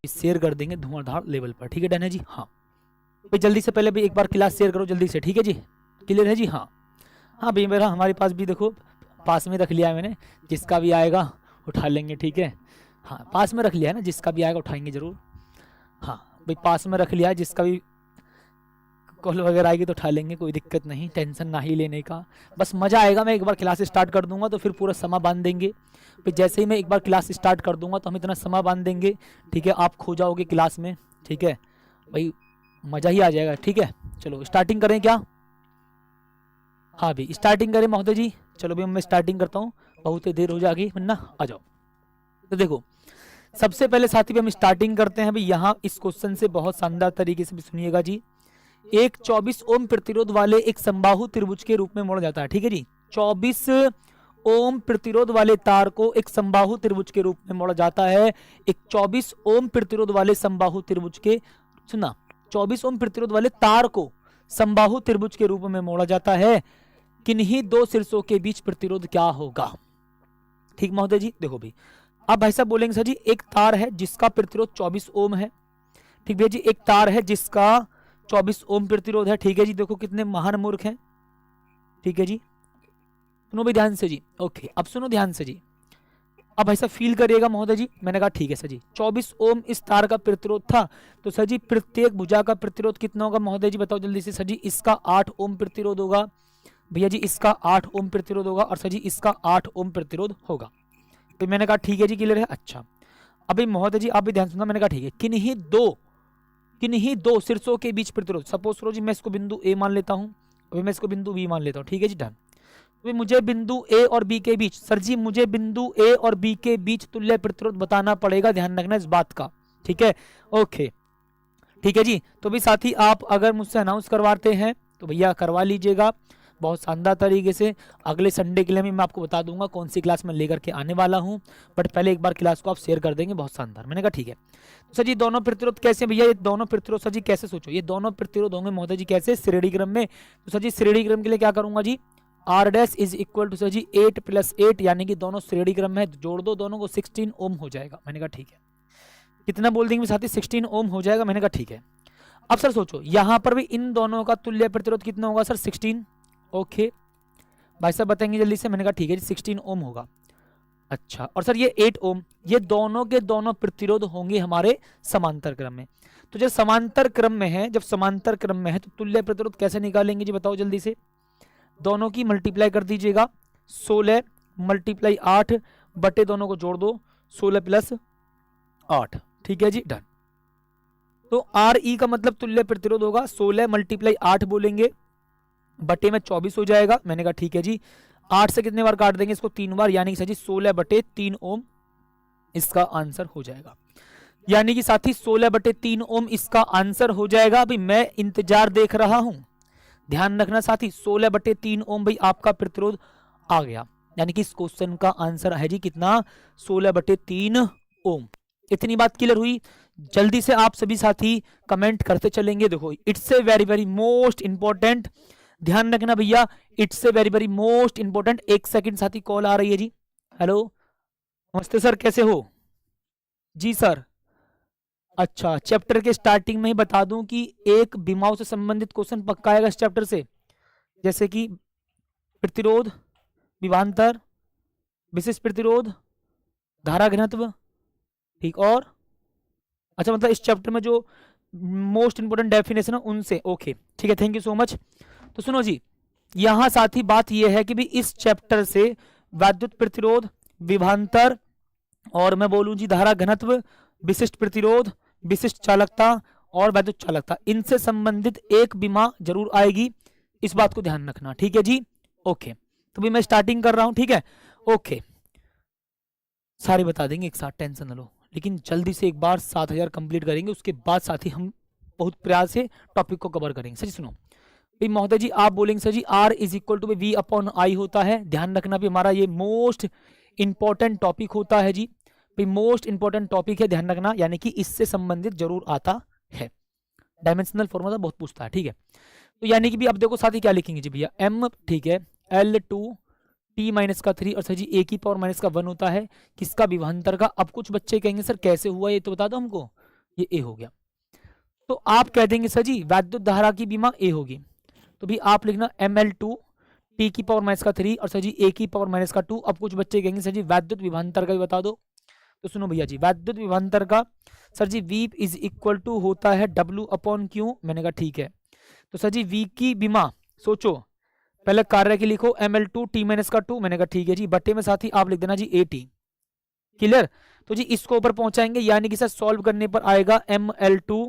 Share कर देंगे धुआंधार level पर, ठीक है, डन है जी। हाँ भाई जल्दी से पहले भी एक बार क्लास शेयर करो जल्दी से, ठीक है जी, क्लियर है जी। हाँ हाँ भाई मेरा हमारे पास भी देखो पास में रख लिया है मैंने, जिसका भी आएगा उठा लेंगे, ठीक है। हाँ पास में रख लिया है ना, जिसका भी आएगा उठाएंगे जरूर। हाँ भाई पास में रख लिया है, जिसका भी कॉल वगैरह आएगी तो उठा लेंगे, कोई दिक्कत नहीं, टेंशन ना ही लेने का, बस मज़ा आएगा। मैं एक बार क्लास स्टार्ट कर दूंगा तो फिर पूरा समा बांध देंगे, फिर जैसे ही मैं एक बार क्लास स्टार्ट कर दूंगा तो हम इतना समा बांध देंगे, ठीक है, आप खो जाओगे क्लास में, ठीक है भाई, मज़ा ही आ जाएगा, ठीक है। चलो स्टार्टिंग करें क्या? हाँ भाई स्टार्टिंग करें महोदय जी, चलो भाई मैं स्टार्टिंग करता हूँ, बहुत ही देर हो जाएगी वरना आ जाओ। तो देखो सबसे पहले साथी भी हम स्टार्टिंग करते हैं भाई, यहाँ इस क्वेश्चन से बहुत शानदार तरीके से भी सुनिएगा जी। एक 24 ओम प्रतिरोध वाले एक समबाहु त्रिभुज के रूप में मोड़ा जाता है, ठीक है जी। 24 ओम प्रतिरोध वाले तार को एक समबाहु त्रिभुज के रूप में मोड़ा जाता है। एक 24 ओम प्रतिरोध वाले समबाहु त्रिभुज के, सुना, 24 ओम प्रतिरोध वाले तार को समबाहु त्रिभुज के रूप में मोड़ा जाता है। किन्हीं दो शीर्षों के बीच प्रतिरोध क्या होगा? ठीक महोदय जी, देखो भाई अब भाई साहब बोलेंगे सर जी एक तार है जिसका प्रतिरोध 24 ओम है, ठीक भैया जी, एक तार है जिसका 24 ओम प्रतिरोध है, ठीक है जी। देखो कितने महान मूर्ख हैं, ठीक है जी, सुनो भी ध्यान से जी। ओके अब सुनो ध्यान से जी, अब भाई साहब फील करिएगा महोदय जी। मैंने कहा ठीक है सर जी, 24 ओम इस तार का प्रतिरोध था, तो सर जी प्रत्येक भुजा का प्रतिरोध कितना होगा महोदय जी बताओ जल्दी से। सर जी इसका 8 ओम प्रतिरोध होगा, भैया जी इसका 8 ओम प्रतिरोध होगा, और सर जी इसका 8 ओम प्रतिरोध होगा। तो मैंने कहा ठीक है जी, क्लियर है। अच्छा अभी महोदय जी आप भी ध्यान सुनना, मैंने कहा ठीक है, किन्हीं दो शीर्षों के बीच प्रतिरोध, सपोज करो जी मैं इसको बिंदु ए मान लेता हूं, अभी मैं इसको बिंदु बी मान लेता हूं, ठीक है जी, डन। तो मुझे बिंदु ए और बी के बीच, सर जी मुझे बिंदु ए और बी के बीच तुल्य प्रतिरोध बताना पड़ेगा, ध्यान रखना इस बात का, ठीक है, ओके ठीक है जी। तो भी साथी आप अगर मुझसे अनाउंस करवाते हैं तो भैया करवा लीजिएगा बहुत शानदार तरीके से। अगले संडे के लिए मैं आपको बता दूंगा कौन सी क्लास मैं लेकर के आने वाला हूं, बट पहले एक बार क्लास को आप शेयर कर देंगे, बहुत शानदार। मैंने कहा ठीक है। तो सर जी दोनों प्रतिरोध कैसे भैया, ये दोनों प्रतिरोध सर जी कैसे, सोचो ये दोनों प्रतिरोध होंगे महोदय जी कैसे, श्रेणी क्रम में। तो सर जी श्रेणी क्रम के लिए क्या करूंगा जी, R dash is equal to sir जी 8 + 8, यानी कि दोनों श्रेणी क्रम में, जोड़ दो दोनों को 16 ओम हो जाएगा। मैंने कहा ठीक है, कितना बोल देंगे साथी, 16 ओम हो जाएगा। मैंने कहा ठीक है। अब सर सोचो यहां पर भी इन दोनों का तुल्य प्रतिरोध कितना होगा सर, 16, ओके भाई साहब बताएंगे जल्दी से। मैंने कहा ठीक है जी 16 ओम होगा। अच्छा और सर ये 8 ओम, ये दोनों के दोनों प्रतिरोध होंगे हमारे समांतर क्रम में। तो जब समांतर क्रम में है, जब समांतर क्रम में है तो तुल्य प्रतिरोध कैसे निकालेंगे जी बताओ जल्दी से। दोनों की मल्टीप्लाई कर दीजिएगा, 16 × 8 बटे दोनों को जोड़ दो, 16 + 8, ठीक है जी, डन। तो आर ई का मतलब तुल्य प्रतिरोध होगा 16 × 8 बोलेंगे, बटे में 24 हो जाएगा। मैंने कहा ठीक है जी। 8 से कितने बार काट देंगे इसको, 3 बार, यानी कि सर जी 16/3 ओम इसका आंसर हो जाएगा। यानी कि साथी 16/3 ओम इसका आंसर हो जाएगा। भाई मैं इंतजार देख रहा हूं, ध्यान रखना साथी, 16/3 ओम भाई आपका प्रतिरोध आ गया, यानी कि इस क्वेश्चन का आंसर है जी कितना, 16/3 ओम। इतनी बात क्लियर हुई। जल्दी से आप सभी साथी कमेंट करते चलेंगे। देखो it's a very very most important, ध्यान रखना भैया, it's a very very most important. एक सेकंड साथी कॉल आ रही है जी। हेलो नमस्ते सर, कैसे हो जी सर। अच्छा चैप्टर के स्टार्टिंग में ही बता दूं कि एक विमाओं से संबंधित क्वेश्चन पक्का आएगा इस चैप्टर से, जैसे कि प्रतिरोध, विभवांतर, विशिष्ट प्रतिरोध, धारा घनत्व, ठीक, और अच्छा मतलब इस चैप्टर में जो मोस्ट इंपोर्टेंट डेफिनेशन है उनसे, ओके ठीक है, थैंक यू सो मच। तो सुनो जी, यहां साथी बात यह है कि भी इस चैप्टर से वैद्युत प्रतिरोध, विभवांतर, और मैं बोलूं जी धारा घनत्व, विशिष्ट प्रतिरोध, विशिष्ट चालकता और वैद्युत चालकता, इनसे संबंधित एक विमा जरूर आएगी, इस बात को ध्यान रखना, ठीक है जी, ओके। तो भी मैं स्टार्टिंग कर रहा हूं, ठीक है, ओके सारे बता देंगे एक साथ, टेंशन न लो, लेकिन जल्दी से एक बार 7000 कंप्लीट करेंगे, उसके बाद साथी हम बहुत प्रयास से टॉपिक को कवर करेंगे। सर सुनो महोदय जी, आप बोलेंगे सर जी R = V/I होता है, ध्यान रखना भी हमारा ये मोस्ट इंपॉर्टेंट टॉपिक होता है जी, भाई मोस्ट इंपॉर्टेंट टॉपिक है, ध्यान रखना, यानी कि इससे संबंधित जरूर आता है। डायमेंशनल फॉर्मूला बहुत पूछता है, ठीक है। तो यानी कि भी अब देखो साथी क्या लिखेंगे जी भैया, M, ठीक है, L2 T-3 और सर जी A⁻⁻1 होता है किसका, विभवांतर का। अब कुछ बच्चे कहेंगे सर कैसे हुआ ये तो बता दो हमको, ये ए हो गया। तो आप कह देंगे सर जी वैद्युत धारा की विमा ए होगी, तो भी आप लिखना ml2 टी की पावर माइनस का 3 और सर जी ए की पावर माइनस का 2। अब कुछ बच्चे कहेंगे सर जी वैद्युत विभवांतर का भी बता दो, तो सुनो भैया जी वैद्युत विभवांतर का sir ji V is equal to होता है W अपॉन Q। मैंने कहा ठीक है, तो सर जी V की विमा सोचो पहले कार्य की लिखो ml2 t माइनस का 2। मैंने कहा ठीक है जी, बट्टे में साथ ही आप लिख देना जी AT। क्लियर? तो जी इसको ऊपर पहुंचाएंगे यानी कि सर सॉल्व करने पर आएगा ml2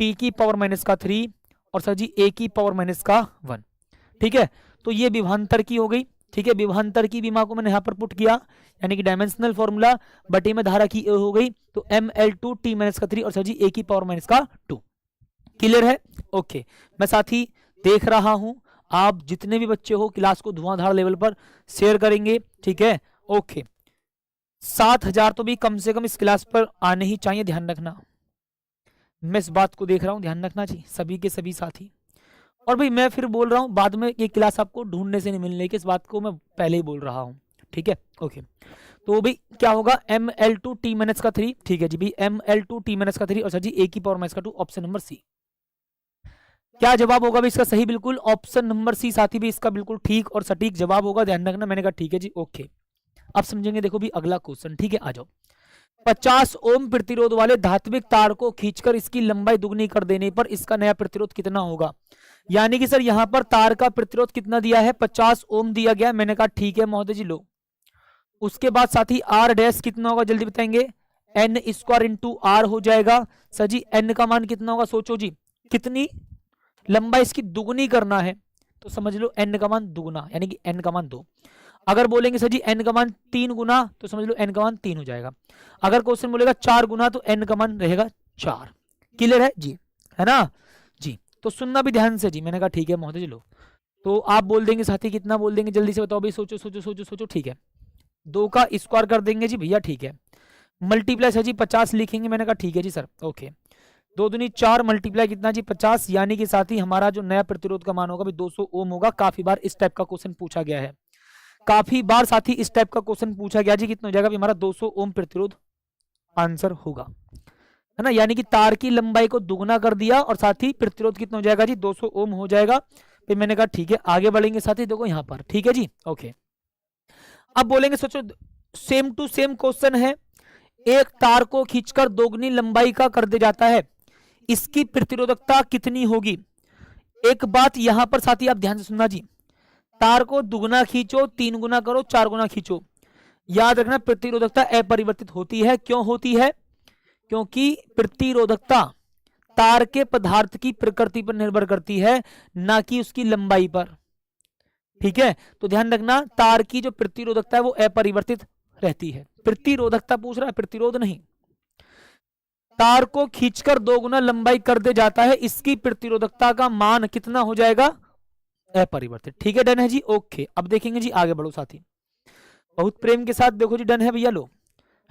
t की पावर माइनस का 3 और सर जी a की पावर माइनस का 1। ठीक है, तो ये विभवांतर की हो गई। ठीक है, विभवांतर की विमा को मैंने यहाँ पर पुट किया यानी कि डायमेंशनल फॉर्मूला, बटे में धारा की हो गई, तो ml2 t माइनस का 3 और सर जी a की पावर माइनस का 2। क्लियर है? ओके, मैं साथी देख रहा हूं आप जितने भी बच्चे हो क्लास को धुआंधार लेवल पर शेयर करेंगे। ठीक है, ओके, 7000 तो भी कम से कम इस क्लास पर आने ही चाहिए, ध्यान रखना। मैं इस बात को देख रहा हूं, ध्यान रखना जी सभी के सभी साथी। और भाई मैं फिर बोल रहा हूं बाद में ये क्लास आपको ढूंढने से नहीं मिलने की, इस बात को मैं पहले ही बोल रहा हूं। ठीक है, ओके, तो भाई क्या होगा ml2 t माइनस का 3। ठीक है जी भाई ml2 t माइनस का 3 और सर जी a की पावर माइनस का 2, ऑप्शन नंबर सी। क्या जवाब होगा भी इसका सही? बिल्कुल ऑप्शन नंबर सी साथी भी इसका बिल्कुल ठीक और सटीक जवाब होगा, ध्यान रखना। मैंने कहा ठीक है जी, ओके। अब समझेंगे, देखो भी अगला क्वेश्चन। ठीक है, आ जाओ। 50 ओम प्रतिरोध वाले धात्विक तार को खींचकर इसकी लंबाई दुगनी कर देने पर इसका नया प्रतिरोध कितना होगा? यानी कि सर यहां पर तार का प्रतिरोध कितना दिया है? 50 ओम दिया गया। मैंने कहा ठीक है महोदय जी, लो। उसके बाद साथी आर डैश कितना होगा जल्दी बताएंगे? एन स्क्वायर इंटू आर हो जाएगा। सर जी एन का मान कितना होगा? सोचो जी, कितनी लंबाई इसकी दुगनी करना है, तो समझ लो एन का मान दुगना, यानी कि एन का मान 2। अगर बोलेंगे सर जी एन का मान 3 गुना, तो समझ लो एन का मान 3 हो जाएगा। अगर क्वेश्चन बोलेगा 4 गुना, तो एन का मान रहेगा 4। क्लियर है जी? है ना जी? तो सुनना भी ध्यान से जी। मैंने कहा ठीक है महोदय जी, लो। तो आप बोल देंगे साथी, कितना बोल देंगे जल्दी से बताओ भाई, सोचो सोचो सोचो सोचो। ठीक है, 2 का स्क्वायर कर देंगे जी भैया। ठीक है, मल्टीप्लाई सर जी 50 लिखेंगे। मैंने कहा ठीक है जी सर, ओके। 2 दूनी 4 मल्टीप्लाई कितना जी 50, यानी कि साथ ही हमारा जो नया प्रतिरोध का मान होगा भी 200 ओम होगा। काफी बार इस टाइप का क्वेश्चन पूछा गया है, काफी बार साथी इस टाइप का क्वेश्चन पूछा गया जी। कितना हो जाएगा भी हमारा? 200 ओम प्रतिरोध आंसर होगा, है ना। यानी कि तार की लंबाई को दुगना कर दिया और साथ ही प्रतिरोध कितना हो जाएगा जी? 200 ओम हो जाएगा। फिर मैंने कहा ठीक है, आगे बढ़ेंगे साथी, देखो यहाँ पर। ठीक है जी, ओके। अब बोलेंगे, सोचो सेम टू सेम क्वेश्चन है, एक तार को खींचकर दोगुनी लंबाई का कर दिया जाता है, इसकी प्रतिरोधकता कितनी होगी? एक बात यहां पर साथी आप ध्यान से सुनना जी, तार को दुगना खींचो, 3 गुना करो, 4 गुना खींचो, याद रखना प्रतिरोधकता अपरिवर्तित होती है। क्यों होती है? क्योंकि प्रतिरोधकता तार के पदार्थ की प्रकृति पर निर्भर करती है, ना कि उसकी लंबाई पर। ठीक है, तो ध्यान रखना तार की जो प्रतिरोधकता है वो अपरिवर्तित रहती है। प्रतिरोधकता पूछ रहा है, प्रतिरोध नहीं। तार को खींचकर 2 गुना लंबाई कर दे जाता है, इसकी प्रतिरोधकता का मान कितना हो जाएगा? अपरिवर्तित। ठीक है, डन है जी, ओके। अब देखेंगे जी, आगे बढ़ो साथी, बहुत प्रेम के साथ देखो जी। डन है भैया, लो,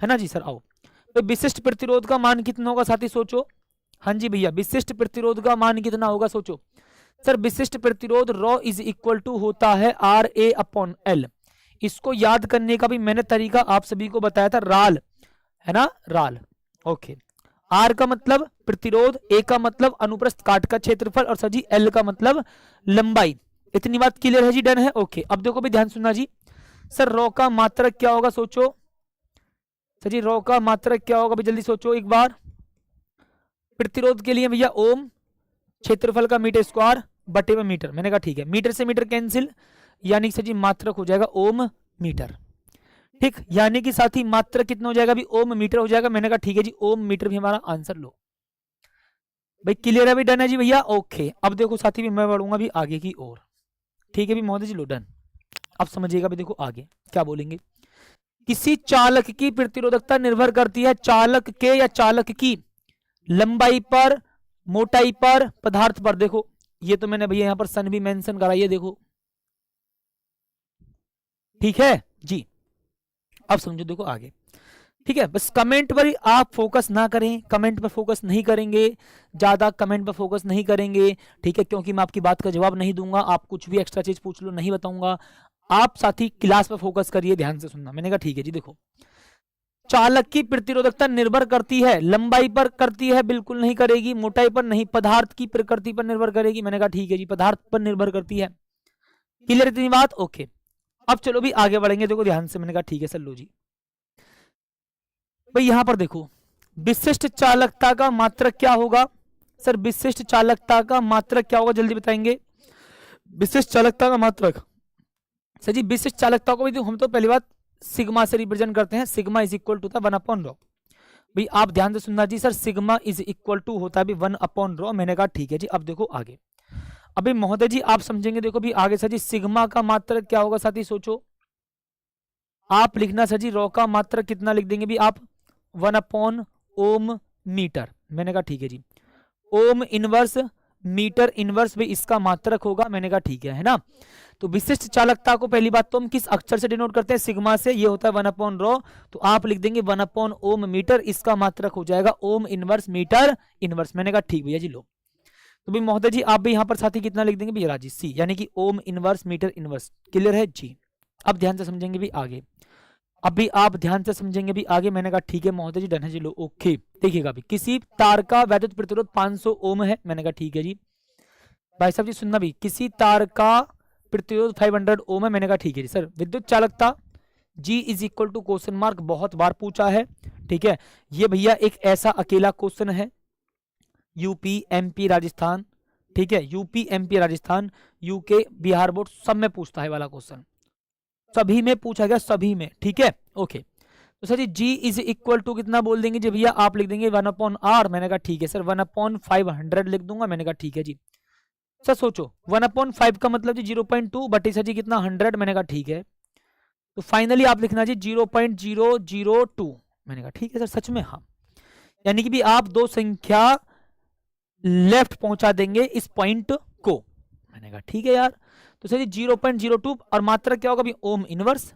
है ना जी सर। आओ, तो विशिष्ट प्रतिरोध का मान कितना होगा साथी? सोचो। हाँ जी भैया, विशिष्ट प्रतिरोध का मान कितना होगा? सोचो सर, विशिष्ट प्रतिरोध ρ इज इक्वल टू होता है RA अपॉन L। इसको याद करने का भी मैंने तरीका आप सभी को बताया था, राल, है ना, राल। ओके, आर का मतलब प्रतिरोध, ए का मतलब अनुप्रस्थ काट का क्षेत्रफल और सर जी एल का मतलब लंबाई। इतनी बात क्लियर है जी? डन है, ओके। अब देखो भी ध्यान सुनना जी, सर रो का मात्रक क्या होगा? सोचो सर जी, रो का मात्रक क्या होगा भी? जल्दी सोचो एक बार। प्रतिरोध के लिए भैया ओम, क्षेत्रफल का मीटर स्क्वायर बटे में मीटर। मैंने कहा ठीक है, मीटर से मीटर कैंसिल, यानी सर जी मात्रक हो जाएगा ओम मीटर। ठीक, यानी कि साथी मात्रक कितना हो जाएगा भी? ओम मीटर हो जाएगा। मैंने कहा ठीक है जी, ओम मीटर भी हमारा आंसर। लो भाई, क्लियर है भी? डन है जी भैया, ओके। अब देखो साथी भी मैं बढ़ूंगा भी आगे की ओर। ठीक है भी महोदय जी, लो, डन। अब समझिएगा भी, देखो आगे क्या बोलेंगे। किसी चालक की प्रतिरोधकता निर्भर करती है चालक के या चालक की लंबाई पर, मोटाई पर, पदार्थ पर। देखो ये तो मैंने भैया यहाँ पर सन भी मेंशन कराइए, देखो। ठीक है जी, अब समझो, देखो आगे। ठीक है, बस कमेंट पर ही आप फोकस ना करें, कमेंट पर फोकस नहीं करेंगे, ज्यादा कमेंट पर फोकस नहीं करेंगे। ठीक है, क्योंकि मैं आपकी बात का जवाब नहीं दूंगा, आप कुछ भी एक्स्ट्रा चीज पूछ लो, नहीं बताऊंगा। आप साथी क्लास पर फोकस करिए, ध्यान से सुनना। मैंने कहा ठीक है जी। देखो चालक की प्रतिरोधकता निर्भर करती है लंबाई पर, करती है? बिल्कुल नहीं करेगी। मोटाई पर नहीं, पदार्थ की प्रकृति पर निर्भर करेगी। मैंने कहा ठीक है जी, पदार्थ पर निर्भर करती है। क्लियर इतनी बात? ओके। अब चलो भी आगे बढ़ेंगे, देखो ध्यान से। मैंने कहा ठीक है सर, लो जी भाई यहां पर देखो, विशिष्ट चालकता का मात्रक क्या होगा? सर विशिष्ट चालकता का मात्रक क्या होगा, जल्दी बताएंगे। विशिष्ट चालकता का मात्रक, सर जी विशिष्ट चालकता को भी हम तो पहली बात सिग्मा से रिप्रेजेंट करते हैं। सिग्मा इज इक्वल टू था 1/ρ। भाई आप ध्यान से सुनना जी, sir sigma is equal to होता है भी 1/ρ। मैंने कहा ठीक है जी। अब देखो आगे, अभी महोदय जी आप समझेंगे, देखो भी आगे सर जी सिग्मा का मात्रक क्या होगा साथी, सोचो आप लिखना सर जी। रॉ का मात्रक कितना लिख देंगे भी आप, 1/ओम मीटर। मैंने कहा ठीक है जी। ओम इनवर्स मीटर इनवर्स भी इसका मात्रक होगा। मैंने कहा ठीक है ना। तो विशिष्ट चालकता को पहली बात तो हम किस अक्षर से डिनोट करते हैं? सिग्मा से। ये होता है 1/ρ। तो आप लिख देंगे 1/ओम मीटर, इसका मात्रक हो जाएगा ओम इनवर्स मीटर इनवर्स। मैंने कहा ठीक भैया जी, लो। तो भी महोदय जी आप भी यहाँ पर साथी कितना लिख देंगे भैया जी? सी, यानी कि ohm inverse metre inverse. Clear है जी? अब ध्यान से समझेंगे भी आगे, अभी आप ध्यान से समझेंगे भी आगे। मैंने कहा ठीक है महोदय जी, डन है जी, लो ओके। देखिएगा भी, किसी तार का वैद्युत प्रतिरोध 500 ओम है। मैंने कहा ठीक है जी। भाई साहब जी सुनना भी, किसी तार का प्रतिरोध 500 ओम है। मैंने कहा ठीक है जी। सर विद्युत चालकता G is equal to question mark, बहुत बार पूछा है, ठीक है। ये भैया एक ऐसा अकेला क्वेश्चन है, यूपी एमपी राजस्थान, ठीक है, UP MP Rajasthan UK Bihar board सब में पूछता है वाला क्वेश्चन, सभी में पूछा गया, सभी में, ठीक है ओके। तो sir ji G is equal to कितना बोल देंगे जी भैया? आप लिख देंगे 1/r। मैंने कहा ठीक है सर, 1/500 लिख दूंगा। मैंने कहा ठीक है जी। सर सोचो 1/5 का मतलब जी 0.2 बटे सर जी कितना 100। मैंने कहा ठीक है। तो फाइनली आप लिखना जी 0.002। मैंने कहा ठीक है सर, सच में? हाँ, यानी कि भी आप दो संख्या लेफ्ट पहुंचा देंगे इस पॉइंट को। मैंने कहा ठीक है यार। तो सर जी 0.02 और मात्रक क्या होगा भी? Ohm inverse.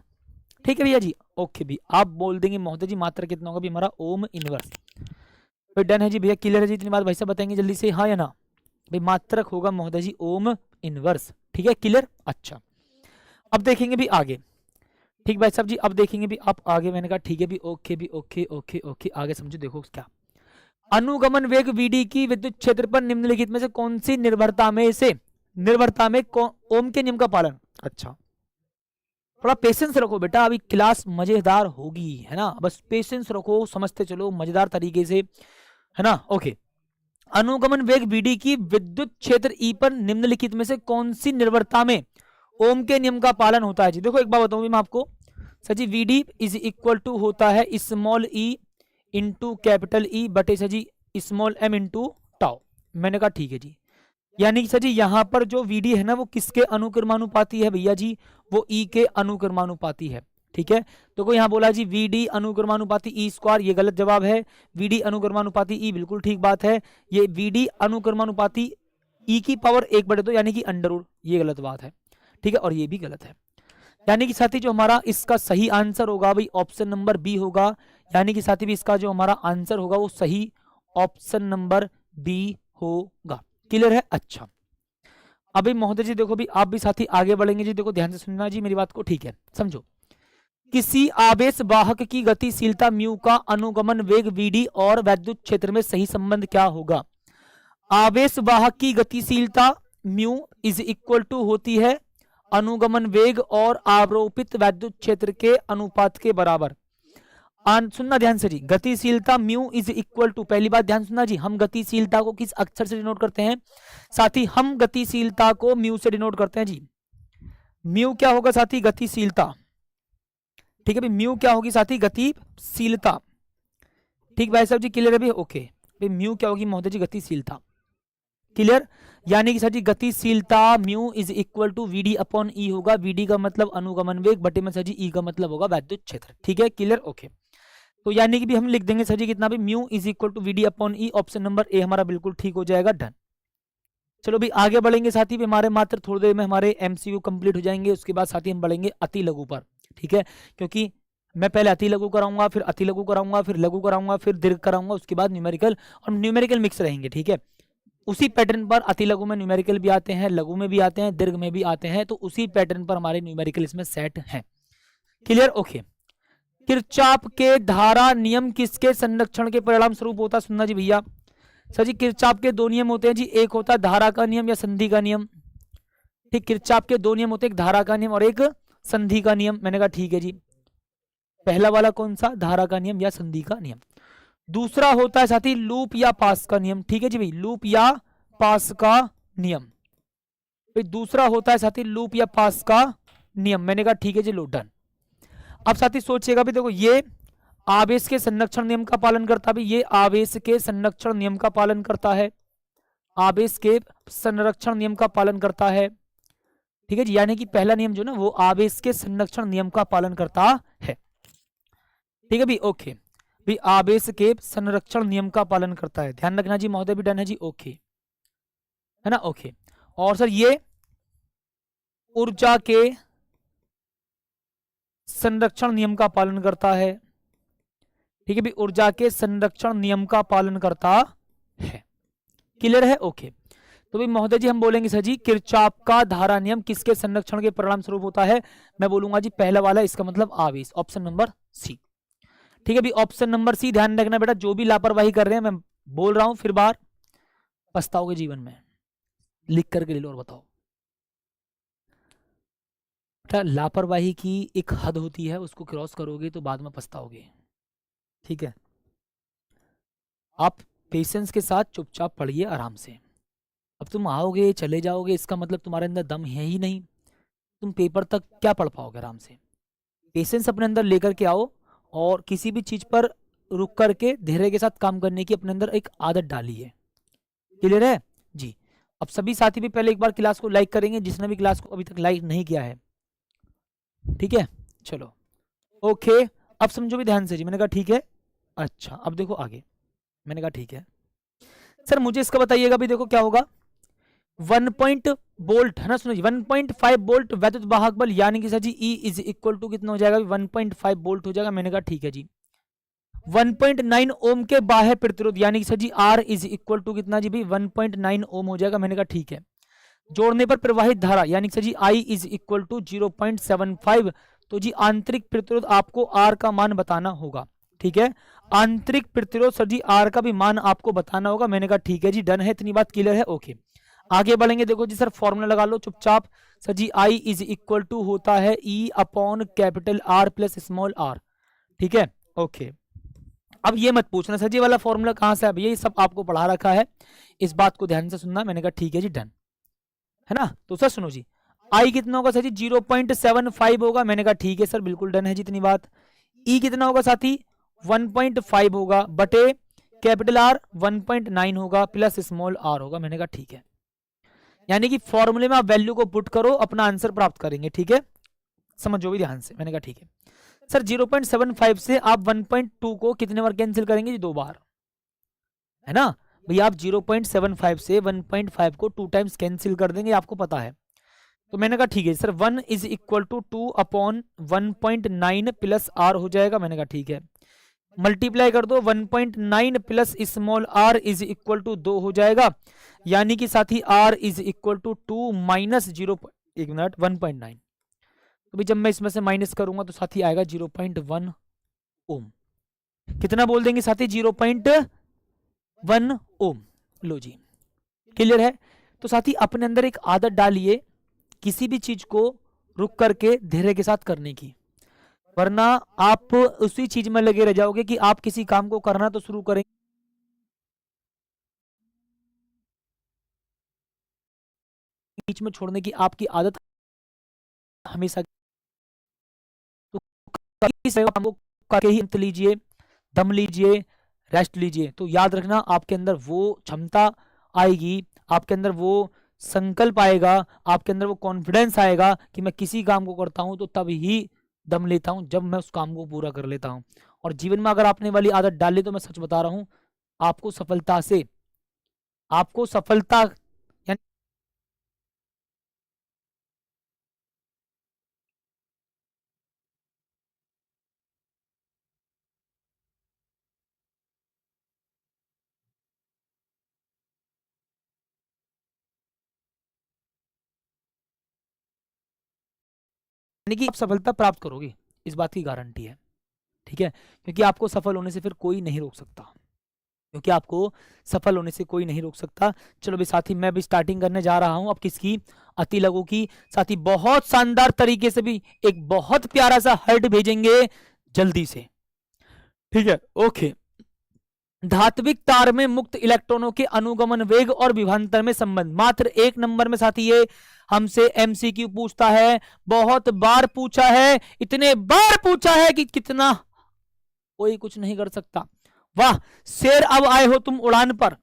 ठीक है भैया जी, ओके भी। आप बोल देंगे महोदय जी मात्रक कितना होगा भी हमारा? Ohm inverse. फिर डन है जी भैया, क्लियर है जी? इतनी बात भाई साहब बताएंगे जल्दी से, हाँ या ना? भाई मात्रक होगा महोदय जी ओम इनवर्स, ठीक है क्लियर। अच्छा अब देखेंगे भी आगे, ठीक भाई साहब जी। अब देखेंगे भी आप आगे। मैंने कहा ठीक है भी, ओके भी, ओके ओके ओके। आगे समझो, देखो क्या, अनुगमन वेग वीडी की विद्युत क्षेत्र पर निम्नलिखित में से कौन सी निर्भरता में ओम के नियम का पालन? अच्छा थोड़ा पेशेंस रखो बेटा, अभी क्लास मजेदार होगी, है ना? बस पेशेंस रखो, समझते चलो मजेदार तरीके से, है ना? ओके। अनुगमन वेग वीडी की विद्युत क्षेत्र ई पर निम्नलिखित में से कौन सी निर्भरता में ओम के नियम का पालन होता है जी? देखो एक बात बताऊं मैं आपको, sir ji VD is equal to होता है स्मॉल ई इंटू कैपिटल ई बटे sir ji small M into tau. मैंने कहा ठीक है जी। यानी कि सर जी यहाँ पर जो वीडी है ना, वो किसके अनुक्रमानुपाती है भैया जी? वो ई के अनुक्रमानुपाती है, ठीक है। तो कोई यहाँ बोला जी वीडी अनुक्रमानुपाती ई स्क्वायर, ये गलत जवाब है। वीडी अनुक्रमानुपाती ई बिल्कुल ठीक बात है। ये वीडी अनुक्रमानुपाती ई की पावर 1/2 यानी कि अंडर, ये गलत बात है, ठीक है। और ये भी गलत है, यानी कि साथी जो हमारा इसका सही आंसर होगा भाई ऑप्शन नंबर बी होगा। यानी कि साथी भी इसका जो हमारा आंसर होगा वो सही ऑप्शन नंबर बी होगा। क्लियर है? अच्छा अभी महोदय जी देखो भी, आप भी साथी आगे बढ़ेंगे जी, देखो ध्यान से सुनना जी मेरी बात को, ठीक है समझो। किसी आवेश वाहक की गतिशीलता म्यू का अनुगमन वेग वीडी और वैद्युत क्षेत्र में सही संबंध क्या होगा? आवेश वाहक की गतिशीलता म्यू इज इक्वल टू होती है अनुगमन वेग और आरोपित वैद्युत क्षेत्र के अनुपात के बराबर। सुनना ध्यान से जी, गतिशीलता म्यू इज इक्वल टू, पहली बात ध्यान सुनना जी, हम गतिशीलता को किस अक्षर से डिनोट करते हैं साथी? हम गतिशीलता को म्यू से डिनोट करते हैं जी। म्यू क्या होगा साथी? गतिशीलता, ठीक है भाई। म्यू क्या होगी साथी? गतिशीलता, ठीक भाई साहब जी क्लियर है भाई? ओके भाई, म्यू क्या होगी महोदय जी? गतिशीलता, क्लियर। यानी कि सर जी गतिशीलता mu is equal to VD upon E होगा। वीडी का मतलब अनुगमन वेग बटे में सर जी ई का मतलब होगा वैद्युत क्षेत्र, ठीक है क्लियर ओके। तो यानी कि भी हम लिख देंगे सर जी कितना भी, mu is equal to VD upon E, option number A हमारा बिल्कुल ठीक हो जाएगा, डन। चलो भी आगे बढ़ेंगे साथी भी, हमारे मात्र थोड़ी देर में हमारे एमसीक्यू कंप्लीट हो जाएंगे, उसके बाद साथी हम बढ़ेंगे अति लघु पर, ठीक है। क्योंकि मैं पहले अति लघु कराऊंगा, फिर अति लघु कराऊंगा, फिर लघु कराऊंगा, फिर दीर्घ कराऊंगा, उसके बाद न्यूमेरिकल, और न्यूमेरिकल मिक्स रहेंगे, ठीक है। उसी पैटर्न पर अति लघु में न्यूमेरिकल भी आते हैं, लघु में भी आते हैं, दीर्घ में भी आते हैं, तो उसी पैटर्न पर हमारे न्यूमेरिकल इसमें सेट हैं, क्लियर ओके। किरचाप के धारा नियम किसके संरक्षण के परिणाम स्वरूप होता है? सुनना जी भैया। सर जी किरचाप के दो नियम होते हैं जी, एक होता है धारा का नियम या संधि का नियम। ठीक, किरचाप के दो नियम होते हैं, एक धारा का नियम और एक संधि का नियम। मैंने कहा ठीक है जी। पहला वाला कौन सा? धारा का नियम या संधि का नियम। दूसरा होता है साथी लूप या पास का नियम। ठीक है जी भाई, लूप या पास का नियम। भाई दूसरा होता है साथी लूप या पास का नियम। मैंने कहा ठीक है जी, लो डन। अब साथी सोचिएगा भी, देखो ये आवेश के संरक्षण नियम का पालन करता है, ये आवेश के संरक्षण नियम का पालन करता है, आवेश के संरक्षण नियम का पालन करता है। ठीक है जी, यानी कि पहला नियम जो ना वो आवेश के संरक्षण नियम का पालन करता है। ठीक है भी, ओके भी, आवेश के संरक्षण नियम का पालन करता है। ध्यान रखना जी महोदय, भी डन है जी, ओके है ना, ओके। और सर ये ऊर्जा के संरक्षण नियम का पालन करता है। ठीक है भी, ऊर्जा के संरक्षण नियम का पालन करता है। क्लियर है, ओके। तो भाई महोदय जी हम बोलेंगे सर जी किरचाप का धारा नियम किसके संरक्षण के परिणाम स्वरूप होता है? मैं बोलूंगा जी पहला वाला, इसका मतलब आवेश, ऑप्शन नंबर सी। ठीक है भी, ऑप्शन नंबर सी। ध्यान रखना बेटा, जो भी लापरवाही कर रहे हैं, मैं बोल रहा हूं फिर बार पछताओगे जीवन में। लिख करके ले लो और बताओ। बेटा लापरवाही की एक हद होती है, उसको क्रॉस करोगे तो बाद में पछताओगे। ठीक है, आप पेशेंस के साथ चुपचाप पढ़िए आराम से। अब तुम आओगे चले जाओगे, इसका मतलब तुम्हारे अंदर दम है ही नहीं, तुम पेपर तक क्या पढ़ पाओगे आराम से। पेशेंस अपने अंदर लेकर के आओ और किसी भी चीज पर रुक करके धैर्य के साथ काम करने की अपने अंदर एक आदत डालिए। क्लियर है जी। अब सभी साथी भी पहले एक बार क्लास को लाइक करेंगे, जिसने भी क्लास को अभी तक लाइक नहीं किया है। ठीक है, चलो ओके। अब समझो भी ध्यान से जी, मैंने कहा ठीक है। अच्छा अब देखो आगे, मैंने कहा ठीक है। सर मुझे इसका बताइएगा भी, देखो क्या होगा। 1 पॉइंट बोल्ट है ना, सुनो जी 1.5 बोल्ट वैद्युत वाहक बल, यानी कि sir ji E is equal to कितना हो जाएगा? 1.5 बोल्ट हो जाएगा। मैंने कहा ठीक है जी। 1.9 ओम के बाह्य प्रतिरोध, यानी कि sir ji R is equal to कितना जी? भी 1.9 ओम हो जाएगा। मैंने कहा ठीक है। जोड़ने पर प्रवाहित धारा, यानी कि sir ji I is equal to 0.75। तो जी आंतरिक प्रतिरोध आपको R का मान बताना होगा। ठीक है, आंतरिक प्रतिरोध सर जी R का भी मान आपको बताना होगा। मैंने कहा ठीक है जी, डन है, इतनी बात क्लियर है, ओके। आगे बढ़ेंगे, देखो जी सर फॉर्मूला लगा लो चुपचाप। Sir ji I is equal to होता है E upon capital R plus small r। ठीक है, ओके। अब ये मत पूछना सर जी वाला फॉर्मूला कहां से है, भैया ये सब आपको पढ़ा रखा है, इस बात को ध्यान से सुनना। मैंने कहा ठीक है जी, डन है ना। तो सर सुनो जी, I कितना होगा सर जी? 0.75 होगा। मैंने कहा ठीक है सर, बिल्कुल डन है जितनी बात। E कितना होगा साथी? 1.5 होगा बटे कैपिटल R 1.9 होगा प्लस स्मॉल r होगा। मैंने कहा ठीक है, यानी कि फॉर्मूले में आप वैल्यू को पुट करो, अपना आंसर प्राप्त करेंगे। ठीक है, समझो भी ध्यान से। मैंने कहा ठीक है सर। 0.75 से आप 1.2 को कितने बार कैंसिल करेंगे जी? 2 बार, है ना भैया। आप 0.75 से 1.5 को 2 टाइम्स कैंसिल कर देंगे, आपको पता है। तो मैंने कहा ठीक है sir, 1 is equal to 2 upon 1.9 plus r हो जाएगा। मैंने कहा ठीक है, मल्टीप्लाई कर दो 1.9 plus small r is equal to 2 हो जाएगा, यानी कि साथी r is equal to 2 minus 0, एक मिनट, 1.9। तो भाई जब मैं इसमें से माइनस करूंगा तो साथी आएगा 0.1 ओम। कितना बोल देंगे साथी? 0.1 ओम। लो जी, क्लियर है। तो साथी अपने अंदर एक आदत डालिए किसी भी चीज को रुक करके धैर्य के साथ करने की, वरना आप उसी चीज में लगे रह जाओगे कि आप किसी काम को करना तो शुरू करेंगे, बीच में छोड़ने की आपकी आदत हमेशा। तो काम को करके ही अंत लीजिए, दम लीजिए, रेस्ट लीजिए। तो याद रखना आपके अंदर वो क्षमता आएगी, आपके अंदर वो संकल्प आएगा, आपके अंदर वो कॉन्फिडेंस आएगा कि मैं किसी काम को करता हूं तो तब ही दम लेता हूं, जब मैं उस काम को पूरा कर लेता हूं। और जीवन में अगर आपने वाली आदत डाली तो मैं सच बता रहा हूं, आपको सफलता से, आपको सफलता यानी कि आप सफलता प्राप्त करोगे, इस बात की गारंटी है। ठीक है, क्योंकि आपको सफल होने से फिर कोई नहीं रोक सकता, क्योंकि आपको सफल होने से कोई नहीं रोक सकता। चलो भी साथी, मैं भी स्टार्टिंग करने जा रहा हूं अब किसकी, अति लघु की। साथी बहुत शानदार तरीके से भी एक बहुत प्यारा सा हर्ट भेजेंगे जल्दी से, ठीक है। ओके, धात्विक तार में मुक्त इलेक्ट्रॉनों के अनुगमन वेग और विभवांतर में संबंध। मात्र 1 नंबर में साथी ये हमसे एमसीक्यू पूछता है, बहुत बार पूछा है, इतने बार पूछा है कि कितना कोई कुछ नहीं कर सकता। वाह शेर, अब आए हो तुम उड़ान पर।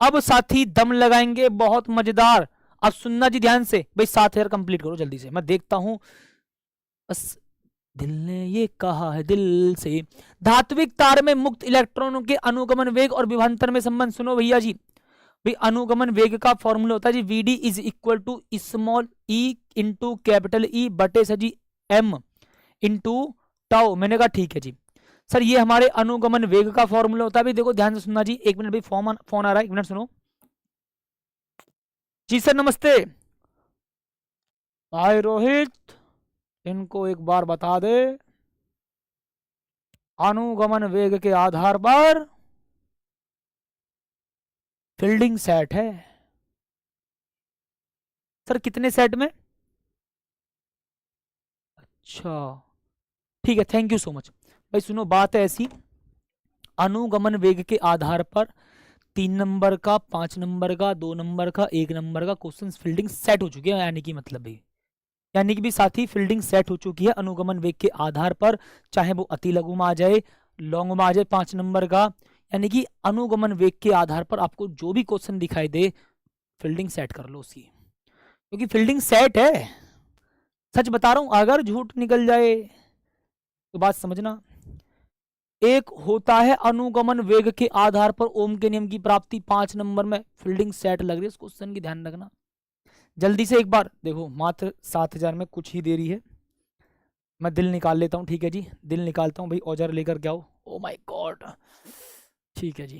अब साथी दम लगाएंगे बहुत मजेदार। अब सुनना जी ध्यान से भाई, 7000 कंप्लीट करो जल्दी से, मैं देखता हूं। बस दिल ने ये कहा है दिल से। धात्विक तार में मुक्त इलेक्ट्रॉनों के अनुगमन वेग और विभवांतर में संबंध। सुनो भैया जी, भाई अनुगमन वेग का फॉर्मूला होता है जी VD is equal to small E into capital E बटे सर जी एम इंटू टाउ। मैंने कहा ठीक है जी सर, ये हमारे अनुगमन वेग का फॉर्मूला होता है। भाई देखो ध्यान से सुनना जी, 1 मिनट भाई, फोन आ रहा है, 1 मिनट सुनो जी। सर नमस्ते। भाई रोहित, इनको एक बार बता दे, अनुगमन वेग के आधार पर फील्डिंग सेट है। सर कितने सेट में? अच्छा ठीक है, थैंक यू सो मच। भाई सुनो, बात है ऐसी, अनुगमन वेग के आधार पर 3 नंबर का, 5 नंबर का, 2 नंबर का, 1 नंबर का क्वेश्चन फील्डिंग सेट हो चुकी है, यानी कि मतलब भी, यानी कि भी साथी फील्डिंग सेट हो चुकी है अनुगमन वेग के आधार पर, चाहे वो अति लघु में आ जाए, लॉन्ग में आ जाए 5 नंबर का, यानी कि अनुगमन वेग के आधार पर आपको जो भी क्वेश्चन दिखाई दे फील्डिंग सेट कर लो उसकी, क्योंकि फील्डिंग सेट है। सच बता रहा हूं, अगर झूठ निकल जाए तो बात समझना। एक होता है अनुगमन वेग के आधार पर ओम के नियम की प्राप्ति, 5 नंबर में फील्डिंग सेट लग रही है, उस क्वेश्चन की ध्यान रखना। जल्दी से एक बार देखो, मात्र 7000 में कुछ ही देरी है, मैं दिल निकाल लेता हूँ, ठीक है जी, दिल निकालता हूँ भाई, औजार लेकर के आओ। ओ माय गॉड, ठीक है जी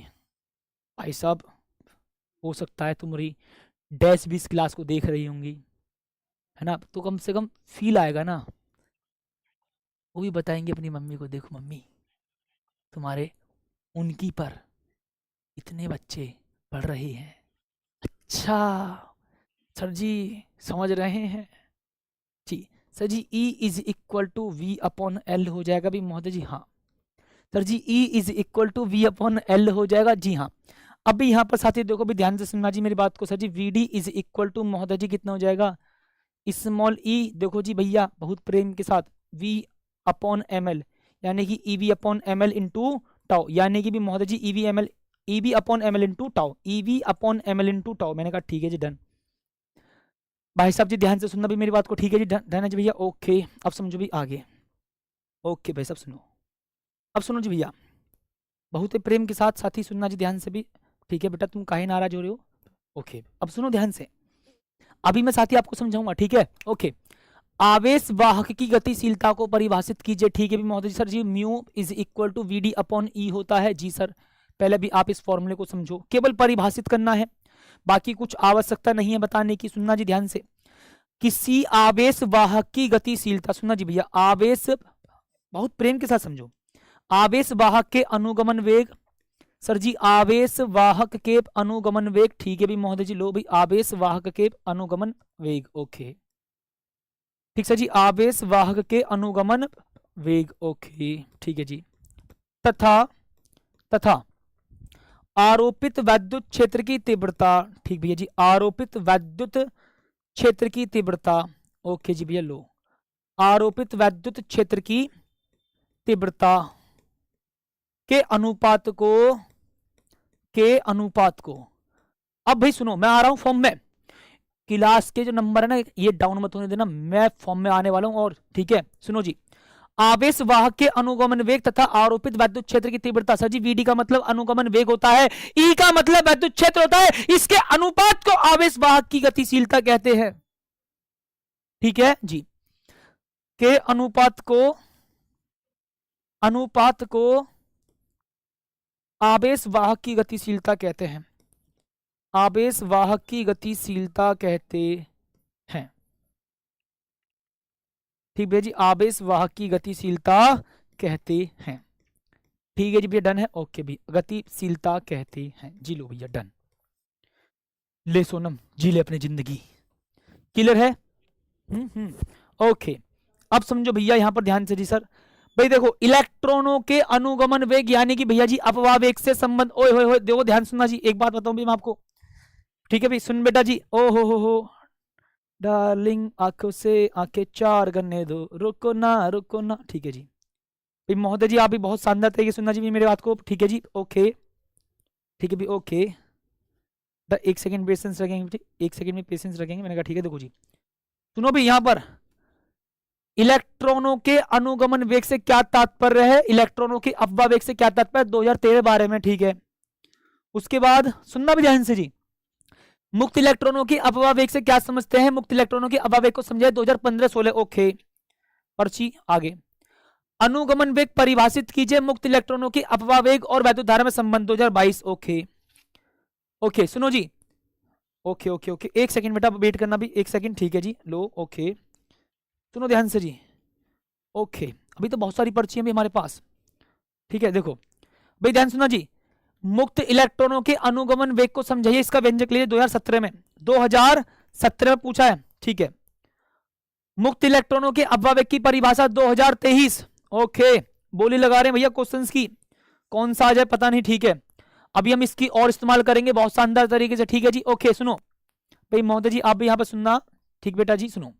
भाई साहब, हो सकता है तुम्हारी डैश भी इस क्लास को देख रही होंगी, है ना, तो कम से कम फील आएगा ना, वो भी बताएंगे अपनी मम्मी को, देखो मम्मी तुम्हारे उनकी पर इतने बच्चे पढ़ रहे हैं। अच्छा सर जी समझ रहे हैं जी। Sir ji E is equal to V upon L हो जाएगा भी महोदय जी, हाँ sir ji E is equal to V upon L हो जाएगा जी, हाँ। अभी यहाँ पर साथी देखो भी ध्यान से सुनना जी मेरी बात को। Sir ji VD is equal to महोदय जी कितना हो जाएगा, स्मॉल e, देखो जी भैया बहुत प्रेम के साथ, V अपॉन एम एल, यानी कि EV upon M L into tau, यानी कि भी महोदय जी EV upon M L into tau, EV upon M L into tau. मैंने कहा ठीक है जी डन। भाई साहब जी ध्यान से सुनना भी मेरी बात को, ठीक है जी डन है जी भैया, ओके। अब समझो भी आगे, ओके भाई साहब सुनो, अब सुनो जी भैया, बहुत ही प्रेम के साथ साथी सुनना जी ध्यान से भी, ठीक है बेटा, तुम काहे नाराज हो रहे हो, ओके। अब सुनो ध्यान से, अभी मैं साथी आपको समझाऊंगा, ठीक है, ओके। आवेश वाहक की गतिशीलता को परिभाषित कीजिए, ठीक है भी महोदय जी। सर जी mu is equal to VD upon E होता है जी सर, पहले भी आप इस फॉर्मूले को समझो, केवल परिभाषित करना है, बाकी कुछ आवश्यकता नहीं है बताने की। सुनना जी ध्यान से, किसी आवेश वाहक की गतिशीलता, सुनना जी भैया, आवेश, बहुत प्रेम के साथ समझो, आवेश वाहक के अनुगमन वेग, सर जी आवेश वाहक के अनुगमन वेग, ठीक है भी महोदय जी, लो भाई आवेश वाहक के अनुगमन वेग, ओके ठीक सर जी, आवेश वाहक के अनुगमन वेग, ओके ठीक है जी। तथा आरोपित वैद्युत क्षेत्र की तीव्रता, ठीक भैया जी, आरोपित वैद्युत क्षेत्र की तीव्रता, ओके जी भैया, लो आरोपित वैद्युत क्षेत्र की तीव्रता के अनुपात को, अब भाई सुनो, मैं आ रहा हूं फॉर्म में, क्लास के जो नंबर है ना ये डाउन मत होने देना, मैं फॉर्म में आने वाला हूं, और ठीक है सुनो जी, आवेश वाहक के अनुगमन वेग तथा आरोपित वैद्युत क्षेत्र की तीव्रता, सर जी VD का मतलब अनुगमन वेग होता है, E का मतलब वैद्युत क्षेत्र होता है, इसके अनुपात को आवेश वाहक की गतिशीलता कहते हैं, ठीक है जी, के अनुपात को आवेश वाहक की गतिशीलता कहते हैं, आवेश वाहक की गतिशीलता कहते हैं, ठीक भैया जी, आवेश वाहक की गतिशीलता कहते हैं। ठीक है जी भैया, डन है। ओके भी, गतिशीलता कहते हैं। जी लो भैया, डन। ले सोनम, जी ले अपनी जिंदगी। क्लियर है? ओके। अब समझो भैया यहाँ पर ध्यान से जी सर। भाई देखो, इलेक्ट्रॉनों के अनुगमन वेग यानी कि भैया जी अपवाह वेग से संबंध। ओए होए होए, देखो ध्यान सुनना जी, एक बात बताऊं भी मैं आपको। ठीक है भाई, सुन बेटा जी। ओ हो डार्लिंग, आंखों से आंखें चार करने दो, रुको ना रुको ना। ठीक है जी भाई, महोदय जी आप भी बहुत शानदार तरीके से सुनना जी मेरे बात को। ठीक है जी, ओके। ठीक है भाई, ओके। एक सेकंड पेशेंस रखेंगे, एक सेकंड में पेशेंस रखेंगे। मैंने कहा ठीक है। देखो जी, सुनो भी यहाँ पर इलेक्ट्रॉनों के अनुगमन वेग से क्या तात्पर्य है, इलेक्ट्रॉनों के अपवाह वेग से क्या तात्पर्य, 2013 बारे में। ठीक है, उसके बाद सुनना भी ध्यान से जी। मुक्त इलेक्ट्रॉनों की अपवाह वेग से क्या समझते हैं, मुक्त इलेक्ट्रॉनों की अपवाह वेग को समझे 2015-16। ओके, पर्ची आगे। अनुगमन वेग परिभाषित कीजिए, मुक्त इलेक्ट्रॉनों की अपवाह वेग और वैद्युत धारा में संबंध 2022। ओके ओके, सुनो जी। ओके ओके ओके, एक सेकंड बेटा वेट करना भी, एक सेकंड। ठीक है जी, लो ओके, सुनो ध्यान से जी। ओके, अभी तो बहुत सारी पर्ची हैं भी हमारे पास। ठीक है, देखो भाई ध्यान सुना जी। मुक्त इलेक्ट्रॉनों के अनुगमन वेग को समझाइए, इसका व्यंजक लीजिए 2017 में। 2017 में पूछा है। ठीक है, मुक्त इलेक्ट्रॉनों के अपवाह वेग की परिभाषा 2023। ओके, बोली लगा रहे हैं भैया क्वेश्चंस की, कौन सा आ जाए पता नहीं। ठीक है, अभी हम इसकी और इस्तेमाल करेंगे बहुत शानदार तरीके से। ठीक है जी, ओके। सुनो भाई महोदय जी, आप भी यहाँ पर सुनना। ठीक बेटा जी, सुनो।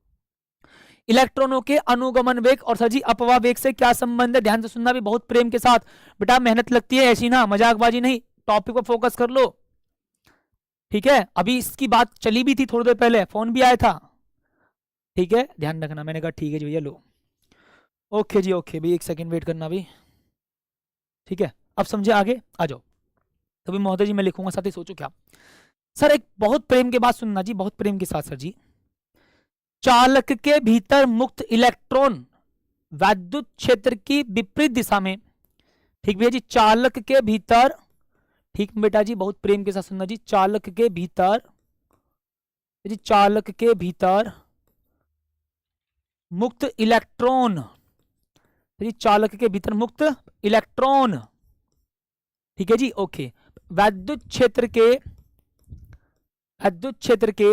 इलेक्ट्रॉनों के अनुगमन वेग और सर जी अपवाह वेग से क्या संबंध है, ध्यान से सुनना भी बहुत प्रेम के साथ। बेटा मेहनत लगती है ऐसी ना, मजाकबाजी नहीं, टॉपिक पर फोकस कर लो। ठीक है, अभी इसकी बात चली भी थी थोड़ी देर पहले, फोन भी आया था। ठीक है, ध्यान रखना। मैंने कहा ठीक है जी भैया, लो ओके जी, ओके भी, एक सेकंड वेट करना भी। ठीक है, अब समझे, आगे आ जाओ। तभी महोदय जी मैं लिखूंगा, साथ ही सोचो क्या। सर एक बहुत प्रेम के बात सुनना जी, बहुत प्रेम के साथ सर जी। चालक के भीतर मुक्त इलेक्ट्रॉन वैद्युत क्षेत्र की विपरीत दिशा में। ठीक भैया जी, चालक के भीतर। ठीक बेटा जी, बहुत प्रेम के साथ सुनना जी। चालक के भीतर जी, चालक के भीतर मुक्त इलेक्ट्रॉन जी, चालक के भीतर मुक्त इलेक्ट्रॉन। ठीक है जी, ओके। वैद्युत क्षेत्र के, वैद्युत क्षेत्र के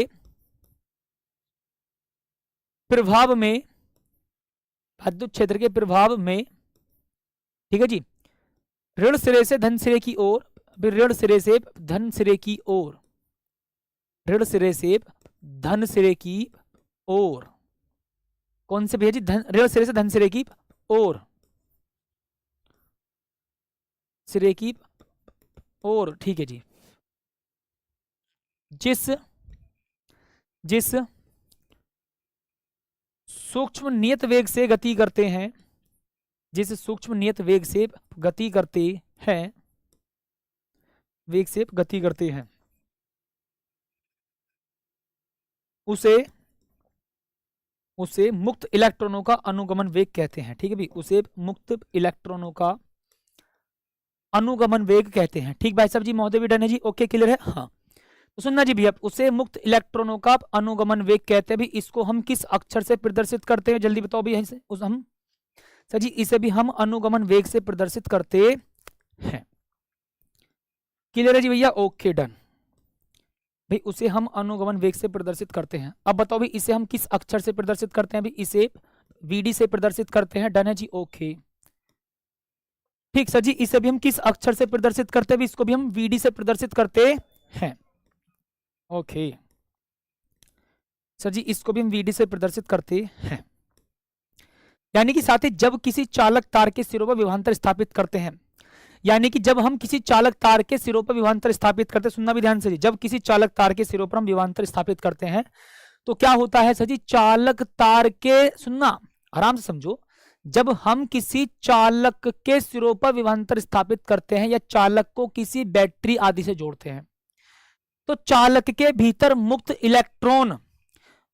प्रभाव में, वैद्युत क्षेत्र के प्रभाव में। ठीक है जी, ऋण सिरे से धन सिरे की ओर, ऋण सिरे से धन सिरे की ओर, ऋण सिरे से धन सिरे की ओर। कौन से भैया जी, धन, ऋण सिरे से धन सिरे की ओर, सिरे की ओर। ठीक है जी, जिस जिस सूक्ष्म नियत वेग से गति करते हैं, जिस सूक्ष्म नियत वेग से गति करते हैं, वेग से गति करते हैं, उसे उसे मुक्त इलेक्ट्रॉनों का अनुगमन वेग कहते हैं। ठीक है भी, उसे मुक्त इलेक्ट्रॉनों का अनुगमन वेग कहते हैं। ठीक भाई साहब जी, महोदय भी डन है जी, ओके क्लियर है। हाँ तो सुनना जी भैया, उसे मुक्त इलेक्ट्रॉनों का अनुगमन वेग कहते हैं भी। इसको हम किस अक्षर से प्रदर्शित करते हैं, जल्दी बताओ भी। यहीं से उस हम सर जी, इसे भी हम अनुगमन वेग से प्रदर्शित करते हैं। क्लियर है जी भैया, ओके डन भाई, उसे हम अनुगमन वेग से प्रदर्शित करते हैं। अब बताओ भी, इसे हम किस अक्षर से प्रदर्शित करते हैं, भी इसे वीडी से प्रदर्शित करते हैं। डन है जी, ओके। ठीक सर जी, इसे भी हम किस अक्षर से प्रदर्शित करते हैं, इसको भी हम वीडी से प्रदर्शित करते हैं। ओके सर जी, इसको भी हम वीडी से प्रदर्शित करते हैं। यानी कि साथ ही जब किसी चालक तार के सिरों पर विभवांतर स्थापित करते हैं, यानी कि जब हम किसी चालक तार के सिरों पर विभवांतर स्थापित करते हैं, सुनना भी ध्यान से जी, जब किसी चालक तार के सिरों पर हम विभवांतर स्थापित करते हैं तो क्या होता है सर जी, चालक तार के, सुनना आराम से समझो, जब हम किसी चालक के सिरों पर विभवांतर स्थापित करते हैं या चालक को किसी बैटरी आदि से जोड़ते हैं, तो चालक के भीतर मुक्त इलेक्ट्रॉन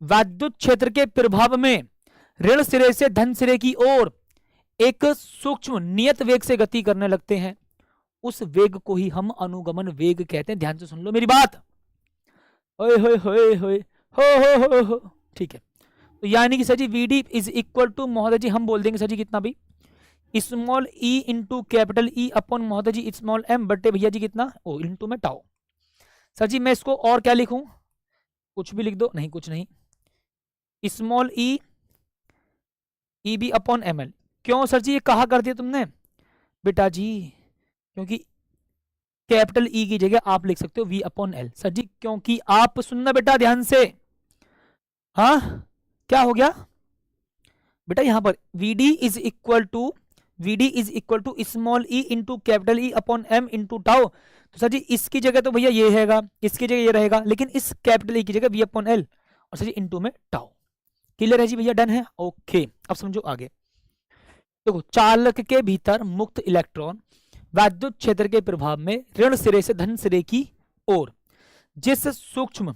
वैद्युत क्षेत्र के प्रभाव में ऋण सिरे से धन सिरे की ओर एक सूक्ष्म नियत वेग से गति करने लगते हैं। उस वेग को ही हम अनुगमन वेग कहते हैं। ध्यान से सुन लो मेरी बात। ओए होए होए होए हो। ठीक है, तो यानी कि sir ji VD is equal to, महोदय जी हम बोल देंगे सर जी कितना भी, स्मॉल ई इंटू कैपिटल ई अपॉन महोदय जी स्मॉल एम बटे भैया जी कितना ओ इंटू में टाउ। सर जी मैं इसको और क्या लिखूं, कुछ भी लिख दो, नहीं कुछ नहीं, small E B upon M L. क्यों सर जी ये कहा कर दिया तुमने बेटा जी, क्योंकि कैपिटल ई की जगह आप लिख सकते हो वी अपॉन एल। सर जी क्योंकि आप सुनना बेटा ध्यान से, हाँ क्या हो गया बेटा, यहां पर VD is equal to small E into capital E upon M into tau. तो सर जी इसकी जगह तो भैया ये रहेगा, इसकी जगह ये रहेगा, लेकिन इस कैपिटल ई की जगह वी अपॉन एल और सर जी इंटू में टाउ। क्लियर है जी भैया, डन है, ओके। अब समझो आगे, देखो चालक के भीतर मुक्त इलेक्ट्रॉन वैद्युत क्षेत्र के प्रभाव में ऋण सिरे से धन सिरे की ओर जिस सूक्ष्म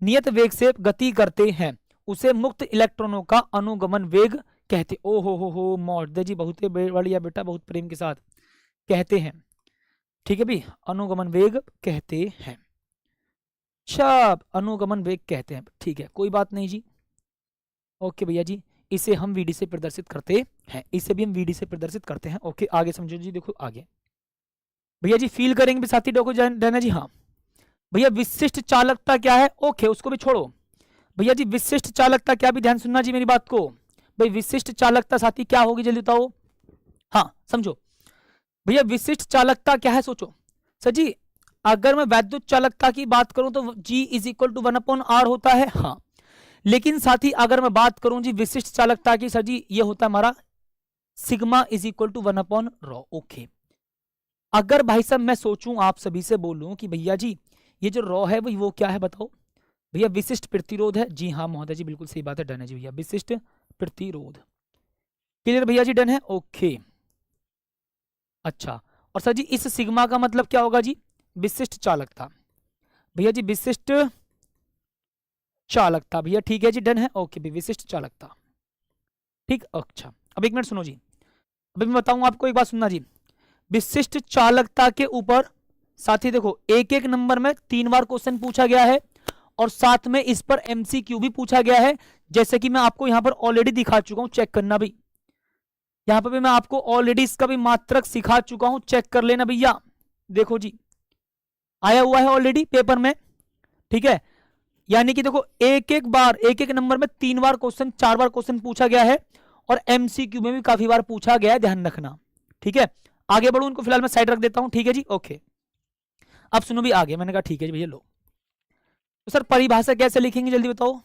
नियत वेग से गति करते हैं उसे मुक्त इलेक्ट्रॉनों का अनुगमन वेग कहते। ओ हो महोदय जी बहुत बढ़िया बेटा, बहुत प्रेम के साथ कहते हैं, ठीक है भी, अनुगमन वेग कहते हैं। अच्छा अनुगमन वेग कहते हैं, ठीक है कोई बात नहीं जी, ओके भैया जी। इसे हम वीडी से प्रदर्शित करते हैं, इसे भी हम वीडी से प्रदर्शित करते हैं, ओके। आगे समझो जी, देखो आगे भैया जी फील करेंगे भी साथी डॉको डन जी, हाँ भैया विशिष्ट चालकता क्या है, ओके उसको भी छोड़ो भैया जी। विशिष्ट चालकता क्या, भी ध्यान सुनना जी मेरी बात को भाई, विशिष्ट चालकता साथी क्या होगी जल्दी बताओ, हाँ समझो भैया विशिष्ट चालकता क्या है सोचो। सर जी अगर मैं वैद्युत चालकता की बात करूं तो G is equal to 1/R होता है, हाँ, लेकिन साथी अगर मैं बात करूं जी विशिष्ट चालकता की, सर जी ये होता है हमारा sigma is equal to 1/ρ, okay. अगर भाई साहब मैं सोचूं आप सभी से बोलूं कि भैया जी ये जो ρ है वो क्या है बताओ भैया, विशिष्ट प्रतिरोध है, जी हाँ महोदय जी बिल्कुल सही बात है, डन है जी भैया, विशिष्ट प्रतिरोध। क्लियर भैया जी, डन है, ओके। अच्छा और सर जी इस सिग्मा का मतलब क्या होगा जी, विशिष्ट चालकता भैया जी, विशिष्ट चालकता भैया, ठीक है जी डन है, ओके भी विशिष्ट चालकता, ठीक। अच्छा अब एक मिनट सुनो जी, अभी मैं बताऊंगा आपको, एक बात सुनना जी। विशिष्ट चालकता के ऊपर साथी देखो एक एक नंबर में 3 बार क्वेश्चन पूछा गया है और साथ में इस पर एमसीक्यू भी पूछा गया है, जैसे कि मैं आपको यहां पर ऑलरेडी दिखा चुका हूं, चेक करना भी, यहां पर भी मैं आपको ऑलरेडी इसका भी मात्रक सिखा चुका हूं, चेक कर लेना भैया। देखो जी आया हुआ है ऑलरेडी पेपर में, ठीक है, यानी कि देखो एक एक बार एक एक नंबर में 3 बार क्वेश्चन 4 बार क्वेश्चन पूछा गया है और एमसीक्यू में भी काफी बार पूछा गया है, ध्यान रखना, ठीक है। आगे बढ़ू, उनको फिलहाल मैं साइड रख देता हूं, ठीक है जी, ओके। अब सुनो भी आगे, मैंने कहा ठीक है जी भैया लो, तो सर परिभाषा कैसे लिखेंगे जल्दी बताओ।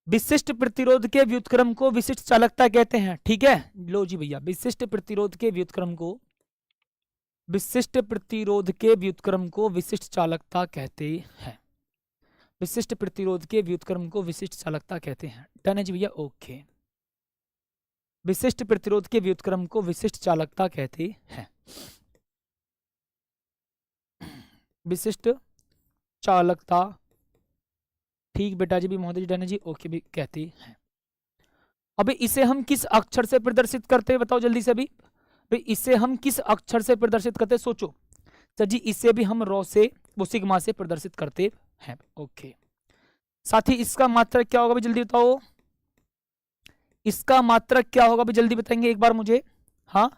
विशिष्ट प्रतिरोध के व्युत्क्रम को विशिष्ट चालकता कहते हैं, ठीक है, लो जी भैया, विशिष्ट प्रतिरोध के व्युत्क्रम को विशिष्ट चालकता कहते हैं, विशिष्ट प्रतिरोध के व्युत्क्रम को विशिष्ट चालकता कहते हैं, डन है जी भैया, ओके। विशिष्ट प्रतिरोध के व्युत्क्रम को विशिष्ट चालकता कहते हैं, विशिष्ट चालकता, ठीक बेटा जी भी महोदय जी, डन है जी, ओके भी कहती है। अभी इसे हम किस अक्षर से प्रदर्शित करते हैं बताओ जल्दी से, अभी भाई इसे हम किस अक्षर से प्रदर्शित करते हैं सोचो। सर जी इसे भी हम रॉ से वो सिग्मा से प्रदर्शित करते हैं, ओके। साथ ही इसका मात्रक क्या होगा भी जल्दी बताओ, इसका मात्रक क्या होगा भी जल्दी बताएंगे एक बार मुझे, हाँ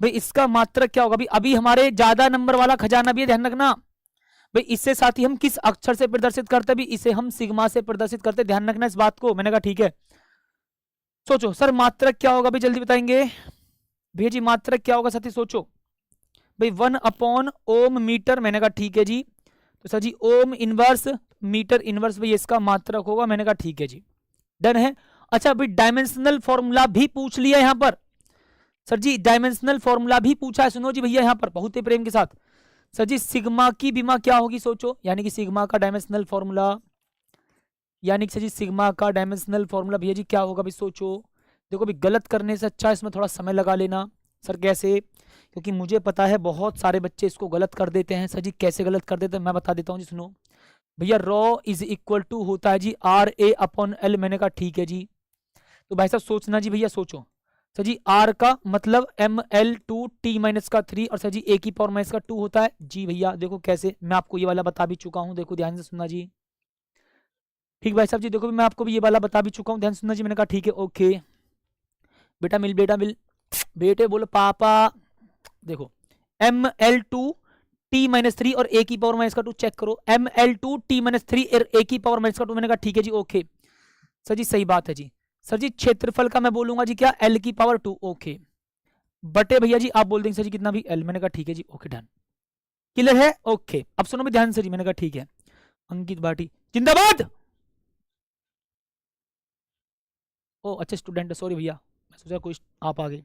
भाई इसका मात्रक क्या होगा भी, अभी हमारे ज्यादा नंबर वाला खजाना भी है, ध्यान रखना भाई। इससे साथ ही हम किस अक्षर से प्रदर्शित करते भी, इसे हम सिग्मा से प्रदर्शित करते, ध्यान रखना इस बात को, मैंने कहा ठीक है। सोचो सर मात्रक क्या होगा भी जल्दी बताएंगे भैया जी, मात्रक क्या होगा साथी सोचो भाई, 1/ओम मीटर, मैंने कहा ठीक है जी। तो सर जी ओम इनवर्स मीटर इनवर्स भाई इसका मात्रक होगा, मैंने कहा ठीक है जी, डन है। अच्छा भाई डायमेंशनल फॉर्मूला भी पूछ लिया यहां पर, सर जी डायमेंशनल फॉर्मूला भी पूछा है, सुनो जी भैया यहां पर बहुत ही प्रेम के साथ। सर जी सिग्मा की बीमा क्या होगी सोचो, यानी कि सिग्मा का डायमेंशनल फॉर्मूला, यानी कि सर जी सिग्मा का डायमेंशनल फॉर्मूला भैया जी क्या होगा भी सोचो। देखो भी गलत करने से अच्छा इसमें थोड़ा समय लगा लेना। सर कैसे, क्योंकि मुझे पता है बहुत सारे बच्चे इसको गलत कर देते हैं। सर जी कैसे गलत कर देते हैं मैं बता देता हूँ जी, सुनो भैया। ρ इज इक्वल टू होता है जी RA/L, मैंने कहा ठीक है जी। तो भाई साहब सोचना जी भैया, सोचो सर जी R का मतलब ML2T-3 और सर जी A⁻² होता है जी भैया। देखो कैसे, मैं आपको ये वाला बता भी चुका हूँ, देखो ध्यान से सुनना जी, ठीक भाई साहब जी। देखो मैं आपको भी ये वाला बता भी चुका हूँ, ध्यान सुनना जी, मैंने कहा ठीक है ओके। बेटा मिल बेटे बोलो पापा, देखो ml2 t-3 और a की पावर -2 चेक करो, ml2 t-3 और a की पावर -2। मैंने कहा ठीक है जी, ओके सर जी, सही बात है जी। सर जी क्षेत्रफल का मैं बोलूंगा जी क्या, l की पावर 2, ओके, बटे भैया जी आप बोल देंगे सर जी कितना भी l। मैंने कहा ठीक है जी, ओके डन, क्लियर है, ओके। अब सुनो भी ध्यान से जी, मैंने कहा ठीक है। अंकित भाटी जिंदाबाद। ओ अच्छा स्टूडेंट, सॉरी भैया, मैं सोचा कोई आप आ गए,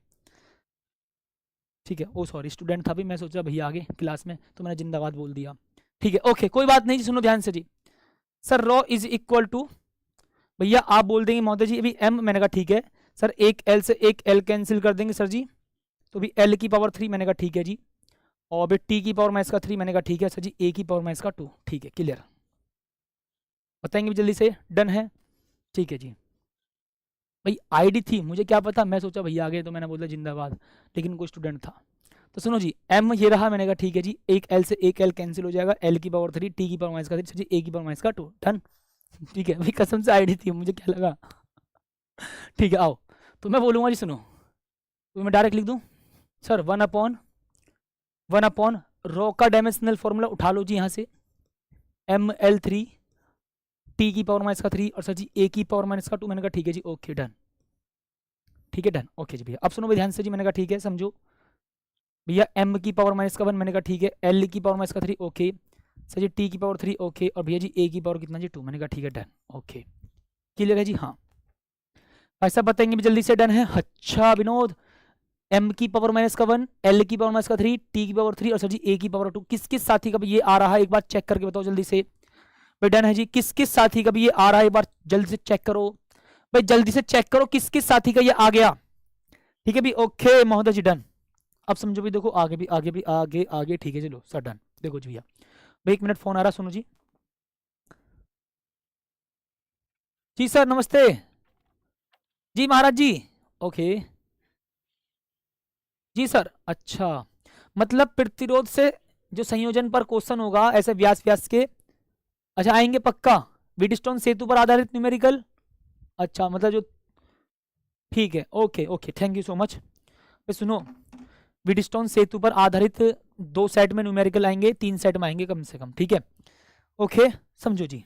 ठीक है, ओ सॉरी स्टूडेंट था भी, मैं सोचा भैया आगे क्लास में तो मैंने जिंदाबाद बोल दिया, ठीक है ओके कोई बात नहीं जी। सुनो ध्यान से जी, sir rho is equal to, भैया आप बोल देंगे महोदय जी अभी m। मैंने कहा ठीक है सर, एक l से एक l कैंसिल कर देंगे सर जी, तो भी l की पावर 3। मैंने कहा ठीक है जी, और अभी t की पावर -3। मैंने कहा ठीक है सर जी, a की पावर -2, ठीक है क्लियर, बताएंगे भी जल्दी से, डन है, ठीक है जी। भाई आईडी थी, मुझे क्या पता, मैं सोचा भैया आ गए तो मैंने बोला जिंदाबाद, लेकिन कोई स्टूडेंट था। तो सुनो जी, m ये रहा, मैंने कहा ठीक है जी, एक l से एक l कैंसिल हो जाएगा, l की पावर 3, t की पावर -3 सर जी, a की पावर -2, डन, ठीक है भाई, कसम से आईडी थी, मुझे क्या लगा, ठीक है आओ। तो मैं बोलूंगा जी, सुनो तो मैं डायरेक्ट लिख दूं सर, 1 अपॉन रो का डायमेंशनल फॉर्मूला उठा लो जी यहाँ से, ml3 t की पावर -3 और सर जी a की पावर -2। मैंने कहा ठीक है जी, ओके डन, ठीक है डन, ओके जी भैया। अब सुनो भाई ध्यान से जी, मैंने कहा ठीक है, समझो भैया, m की पावर -1, मैंने कहा ठीक है, l की पावर -3, ओके सर जी, t की पावर 3, ओके, और भैया जी a की पावर कितना जी 2। मैंने कहा ठीक है डन, ओके क्लियर है जी। हाँ ऐसा बताएंगे भी जल्दी से, डन है। अच्छा विनोद, m की पावर -1, l की पावर -3, t की पावर 3 और सर जी a की पावर 2, किस किस साथी का भी ये आ रहा है, एक बार चेक करके बताओ जल्दी से भाई। डन है जी, किस किस साथी का भी ये आ रहा है, एक बार जल्दी से चेक करो भाई, जल्दी से चेक करो किस किस साथी का ये आ गया, ठीक है भी, ओके महोदय जी डन। अब समझो भी, देखो आगे भी आगे भी आगे आगे, ठीक है चलो सर डन। देखो जी भैया, भाई 1 मिनट फोन आ रहा, सुनो जी। जी सर नमस्ते, जी महाराज जी, ओके जी सर। अच्छा मतलब प्रतिरोध से जो संयोजन पर क्वेश्चन होगा ऐसे व्यास व्यास के, अच्छा आएंगे पक्का, व्हीटस्टोन सेतु पर आधारित न्यूमेरिकल, अच्छा मतलब जो, ठीक है okay okay, thank you so much. सुनो, व्हीटस्टोन सेतु पर आधारित 2 सेट में न्यूमेरिकल आएंगे, 3 सेट में आएंगे कम से कम, ठीक है ओके, समझो जी।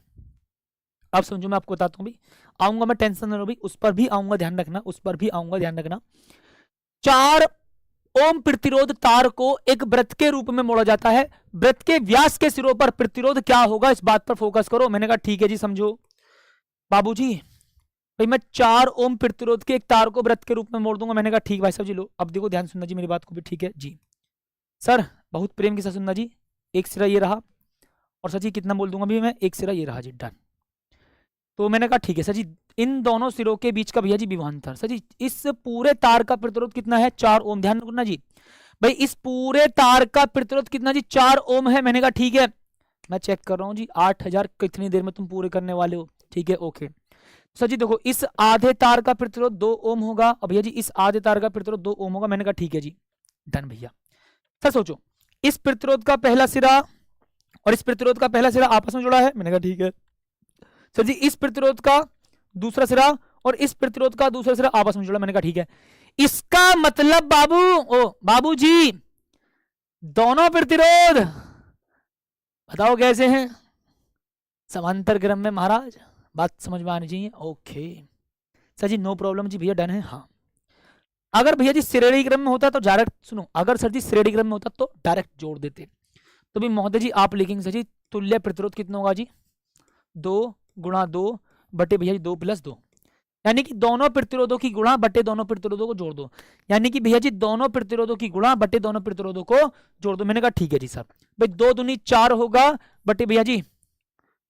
अब समझो, मैं आपको बताता हूँ भी, आऊंगा मैं, टेंशन ना लो भी, उस पर भी आऊंगा, ध्यान रखना, उस पर भी आऊंगा, ध्यान रखना। 4 ओम प्रतिरोध तार को एक वृत्त के रूप में मोड़ा जाता है, वृत्त के व्यास के सिरों पर प्रतिरोध क्या होगा, इस बात पर फोकस करो। मैंने कहा ठीक है जी, समझो बाबूजी भाई, मैं 4 ओम प्रतिरोध के एक तार को वृत्त के रूप में मोड़ दूंगा। मैंने कहा ठीक भाई साहब जी, लो अब देखो ध्यान सुनना जी मेरी बात को भी, ठीक है जी सर, बहुत प्रेम के साथ सुनना जी। एक सिरा ये रहा, और सर जी कितना बोल दूंगा भी मैं, एक सिरा ये रहा जी, डन। तो मैंने कहा ठीक है सर जी, इन दोनों सिरों के बीच का भैया जी विभवांतर, सर जी इस पूरे तार का प्रतिरोध कितना है, 4 ओम, ध्यान रखना जी भाई, इस पूरे तार का प्रतिरोध कितना जी, 4 ओम है। मैंने कहा ठीक है, मैं चेक कर रहा हूँ जी, 8000 कितनी देर में तुम पूरे करने वाले हो, ठीक है ओके। सर जी देखो, इस आधे तार का प्रतिरोध 2 ओम होगा, और भैया जी इस आधे तार का प्रतिरोध 2 ओम होगा। मैंने कहा ठीक है जी डन भैया। सर सोचो, इस प्रतिरोध का पहला सिरा और इस प्रतिरोध का पहला सिरा आपस में जुड़ा है। मैंने कहा ठीक है सर जी, इस प्रतिरोध का दूसरा सिरा और इस प्रतिरोध का दूसरा सिरा आपस में जुड़ा। मैंने कहा ठीक है, इसका मतलब बाबू, ओ बाबू जी, दोनों प्रतिरोध बताओ कैसे हैं, समांतर क्रम में महाराज, बात समझ में आनी चाहिए, ओके सर जी नो प्रॉब्लम जी भैया, डन है। हाँ अगर भैया जी श्रेणी क्रम में होता तो डायरेक्ट, सुनो अगर सर जी श्रेणी क्रम में होता तो डायरेक्ट जोड़ देते, तो भी महोदय जी आप लिखेंगे सर जी, तुल्य प्रतिरोध कितना होगा जी, 2 गुणा 2 बटे भैया जी 2 प्लस 2, यानी कि दोनों प्रतिरोधों की गुणा बटे दोनों प्रतिरोधों को जोड़ दो, यानी कि भैया जी दोनों प्रतिरोधों की गुणा बटे दोनों प्रतिरोधों को जोड़ दो। मैंने कहा ठीक है जी सर, भाई 2 दूनी 4 होगा, बटे भैया जी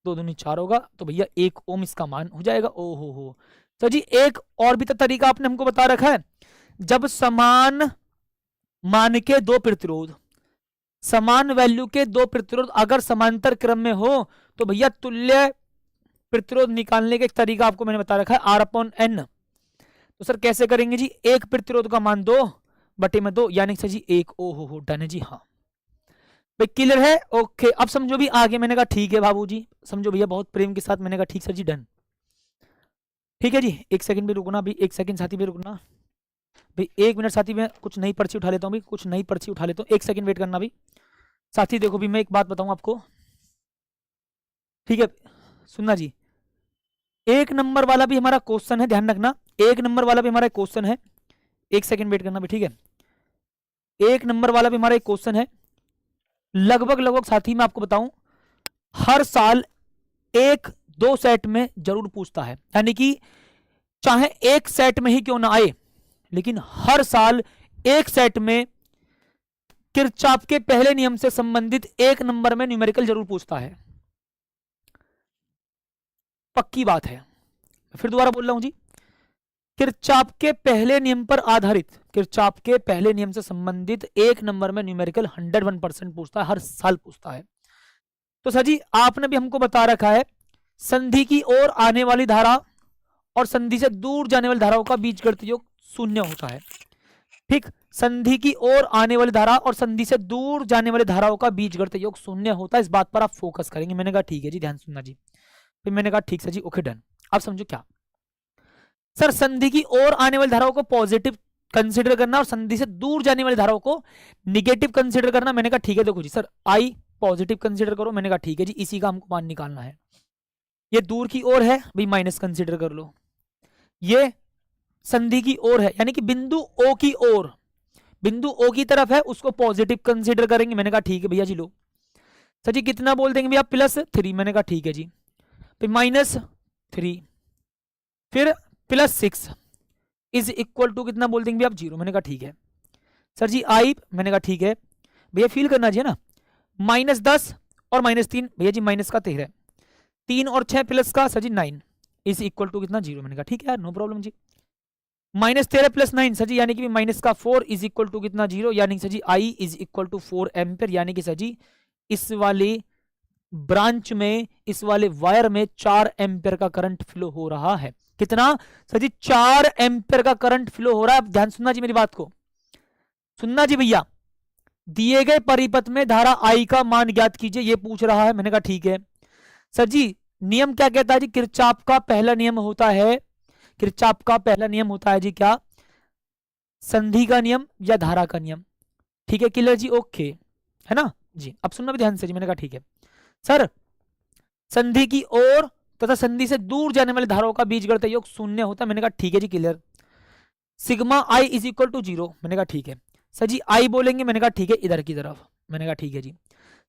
2 दूनी 4 होगा, तो भैया 1 ओम इसका मान हो जाएगा। ओ हो सर जी, एक और भी तो तरीका आपने हमको बता रखा है, जब समान मान के 2 प्रतिरोध, समान वैल्यू के 2 प्रतिरोध अगर समांतर क्रम में हो, तो भैया तुल्य प्रतिरोध निकालने का एक तरीका आपको मैंने बता रखा है, R/N। तो सर कैसे करेंगे जी, एक प्रतिरोध का मान 2 बटे में 2, यानी सर जी 1। ओ हो डन है जी। हाँ भाई क्लियर है, ओके। अब समझो भी आगे, मैंने कहा ठीक है बाबू जी, समझो भैया बहुत प्रेम के साथ, मैंने कहा ठीक सर जी डन, ठीक है जी। 1 सेकंड भी रुकना, भी 1 सेकंड साथी भी रुकना, भाई 1 मिनट साथी, मैं कुछ नई पर्ची उठा लेता हूँ, कुछ नई पर्ची उठा लेता हूँ, 1 सेकंड वेट करना भी साथी। देखो भी मैं एक बात बताऊँ आपको, ठीक है, सुनना जी। 1 नंबर वाला भी हमारा क्वेश्चन है, ध्यान रखना, 1 नंबर वाला भी हमारा क्वेश्चन है, 1 सेकंड वेट करना भी, ठीक है। 1 नंबर वाला भी हमारा एक क्वेश्चन है, लगभग साथी मैं आपको बताऊं हर साल 1-2 सेट में जरूर पूछता है, यानी कि चाहे एक सेट में ही क्यों ना आए, लेकिन हर साल एक सेट में किरचॉफ के पहले नियम से संबंधित 1 नंबर में न्यूमेरिकल जरूर पूछता है, पक्की बात है। फिर दोबारा बोल रहा हूं जी, किरचॉफ के पहले नियम पर आधारित, किरचॉफ के पहले नियम से संबंधित 1 नंबर में न्यूमेरिकल 101% पूछता है, हर साल पूछता है। तो सर जी आपने भी हमको बता रखा है संधि की ओर आने वाली धारा और संधि से दूर जाने वाली धाराओं का बीजगणित योग 0 होता है, ठीक। संधि की ओर आने वाली धारा और संधि से दूर जाने वाली धाराओं का बीजगणित योग 0 होता है, इस बात पर आप फोकस करेंगे। मैंने कहा ठीक है जी, ध्यान सुनना जी। फिर मैंने कहा ठीक है जी, ओके डन। आप समझो क्या सर, संधि की ओर आने वाली धाराओं को पॉजिटिव कंसीडर करना और संधि से दूर जाने वाली धाराओं को निगेटिव कंसीडर करना। मैंने कहा ठीक है, देखो जी सर आई पॉजिटिव कंसीडर करो, मैंने कहा ठीक है जी, इसी का हमको मान निकालना है। ये दूर की ओर है भाई, माइनस कंसीडर कर लो। ये संधि की ओर है, यानी कि बिंदु ओ की ओर, बिंदु ओ की तरफ है, उसको पॉजिटिव कंसीडर करेंगे। मैंने कहा ठीक है भैया जी, लो सर जी कितना बोल देंगे भैया, +3। मैंने कहा ठीक है जी। फिर -3, फिर +6 इज इक्वल टू कितना बोल देंगे आप, 0। मैंने कहा ठीक है सर जी। आई मैंने कहा ठीक है भैया, फील करना चाहिए ना, -10 और -3 भैया जी माइनस का 13, 3 और 6 प्लस का sir ji 9 is equal to कितना, 0। मैंने कहा ठीक है यार, नो प्रॉब्लम जी। -13 + 9 सर जी, यानी कि माइनस का 4 इज इक्वल टू कितना, 0, यानी sir ji I is equal to 4 ampere, यानी कि सर जी इस वाली ब्रांच में, इस वाले वायर में 4 एम्पियर का करंट फ्लो हो रहा है। कितना सर जी, 4 एम्पियर का करंट फ्लो हो रहा है। ध्यान सुनना जी, मेरी बात को सुनना जी भैया। दिए गए परिपथ में धारा आई का मान ज्ञात कीजिए, ये पूछ रहा है। मैंने कहा ठीक है सर जी। नियम क्या कहता है जी, किरचॉफ का पहला नियम होता है, किरचॉफ का पहला नियम होता है जी क्या, संधि का नियम या धारा का नियम, ठीक है क्लियर जी, ओके है ना जी। अब सुनना भी ध्यान से जी। मैंने कहा ठीक है सर, संधि की ओर तथा संधि से दूर जाने वाली धाराओं का बीजगणित योग 0 होता है। मैंने कहा ठीक है जी, clear. Sigma I is equal to 0। मैंने कहा ठीक है सर जी, आई बोलेंगे, मैंने कहा ठीक है इधर की तरफ। मैंने कहा ठीक है जी।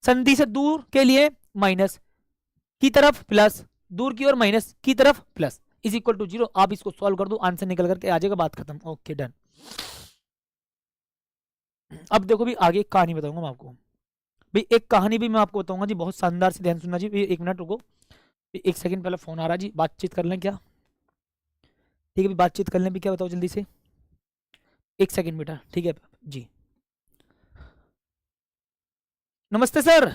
संधि से दूर के लिए माइनस की तरफ प्लस, दूर की ओर माइनस की तरफ प्लस, इज इक्वल टू 0। आप इसको सॉल्व कर दो, आंसर निकल करके आ जाएगा, बात खत्म, ओके डन। अब देखो भी आगे एक कहानी बताऊंगा मैं आपको भाई, एक कहानी भी मैं आपको बताऊंगा जी, बहुत शानदार से, ध्यान सुनना जी। 1 मिनट रुको, 1 सेकंड, पहले फोन आ रहा है जी, बातचीत कर लें क्या, ठीक है भी बातचीत कर लें भी, क्या बताओ जल्दी से, 1 सेकंड बेटा, ठीक है जी। नमस्ते सर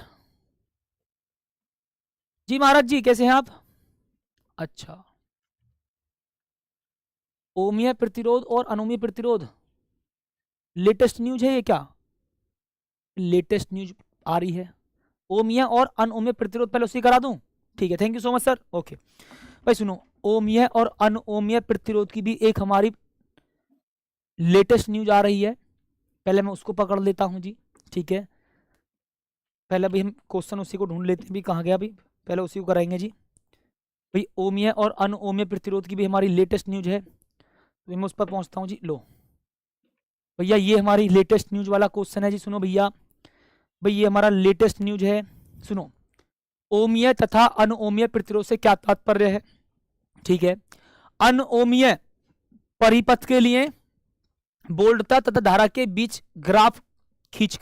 जी, महाराज जी कैसे हैं आप? अच्छा, ओमीय प्रतिरोध और अनोमीय प्रतिरोध लेटेस्ट न्यूज है ये क्या? लेटेस्ट न्यूज आ रही है, ओमीय और अनओमीय प्रतिरोध पहले उसी करा दूं, ठीक है, thank you so much sir, okay. भाई सुनो, ओमीय और अनओमीय प्रतिरोध की भी एक हमारी लेटेस्ट न्यूज आ रही है, पहले मैं उसको पकड़ लेता हूं जी, ठीक है। पहले अभी हम क्वेश्चन उसी को ढूंढ लेते हैं भी, कहाँ गया अभी, पहले उसी को कराएंगे जी। भाई ओमीय और अनओमीय प्रतिरोध की भी हमारी लेटेस्ट न्यूज है, तो मैं उस पर पहुंचता हूँ जी। लो भैया, ये हमारी लेटेस्ट न्यूज वाला क्वेश्चन है जी, सुनो भैया। भाई ये हमारा लेटेस्ट न्यूज है, सुनो। ओमीय तथा अनओमीय प्रतिरोध से क्या तात्पर्य है, ठीक है। अनओमीय परिपथ के लिए बोल्टता तथा धारा के बीच ग्राफ खींचकर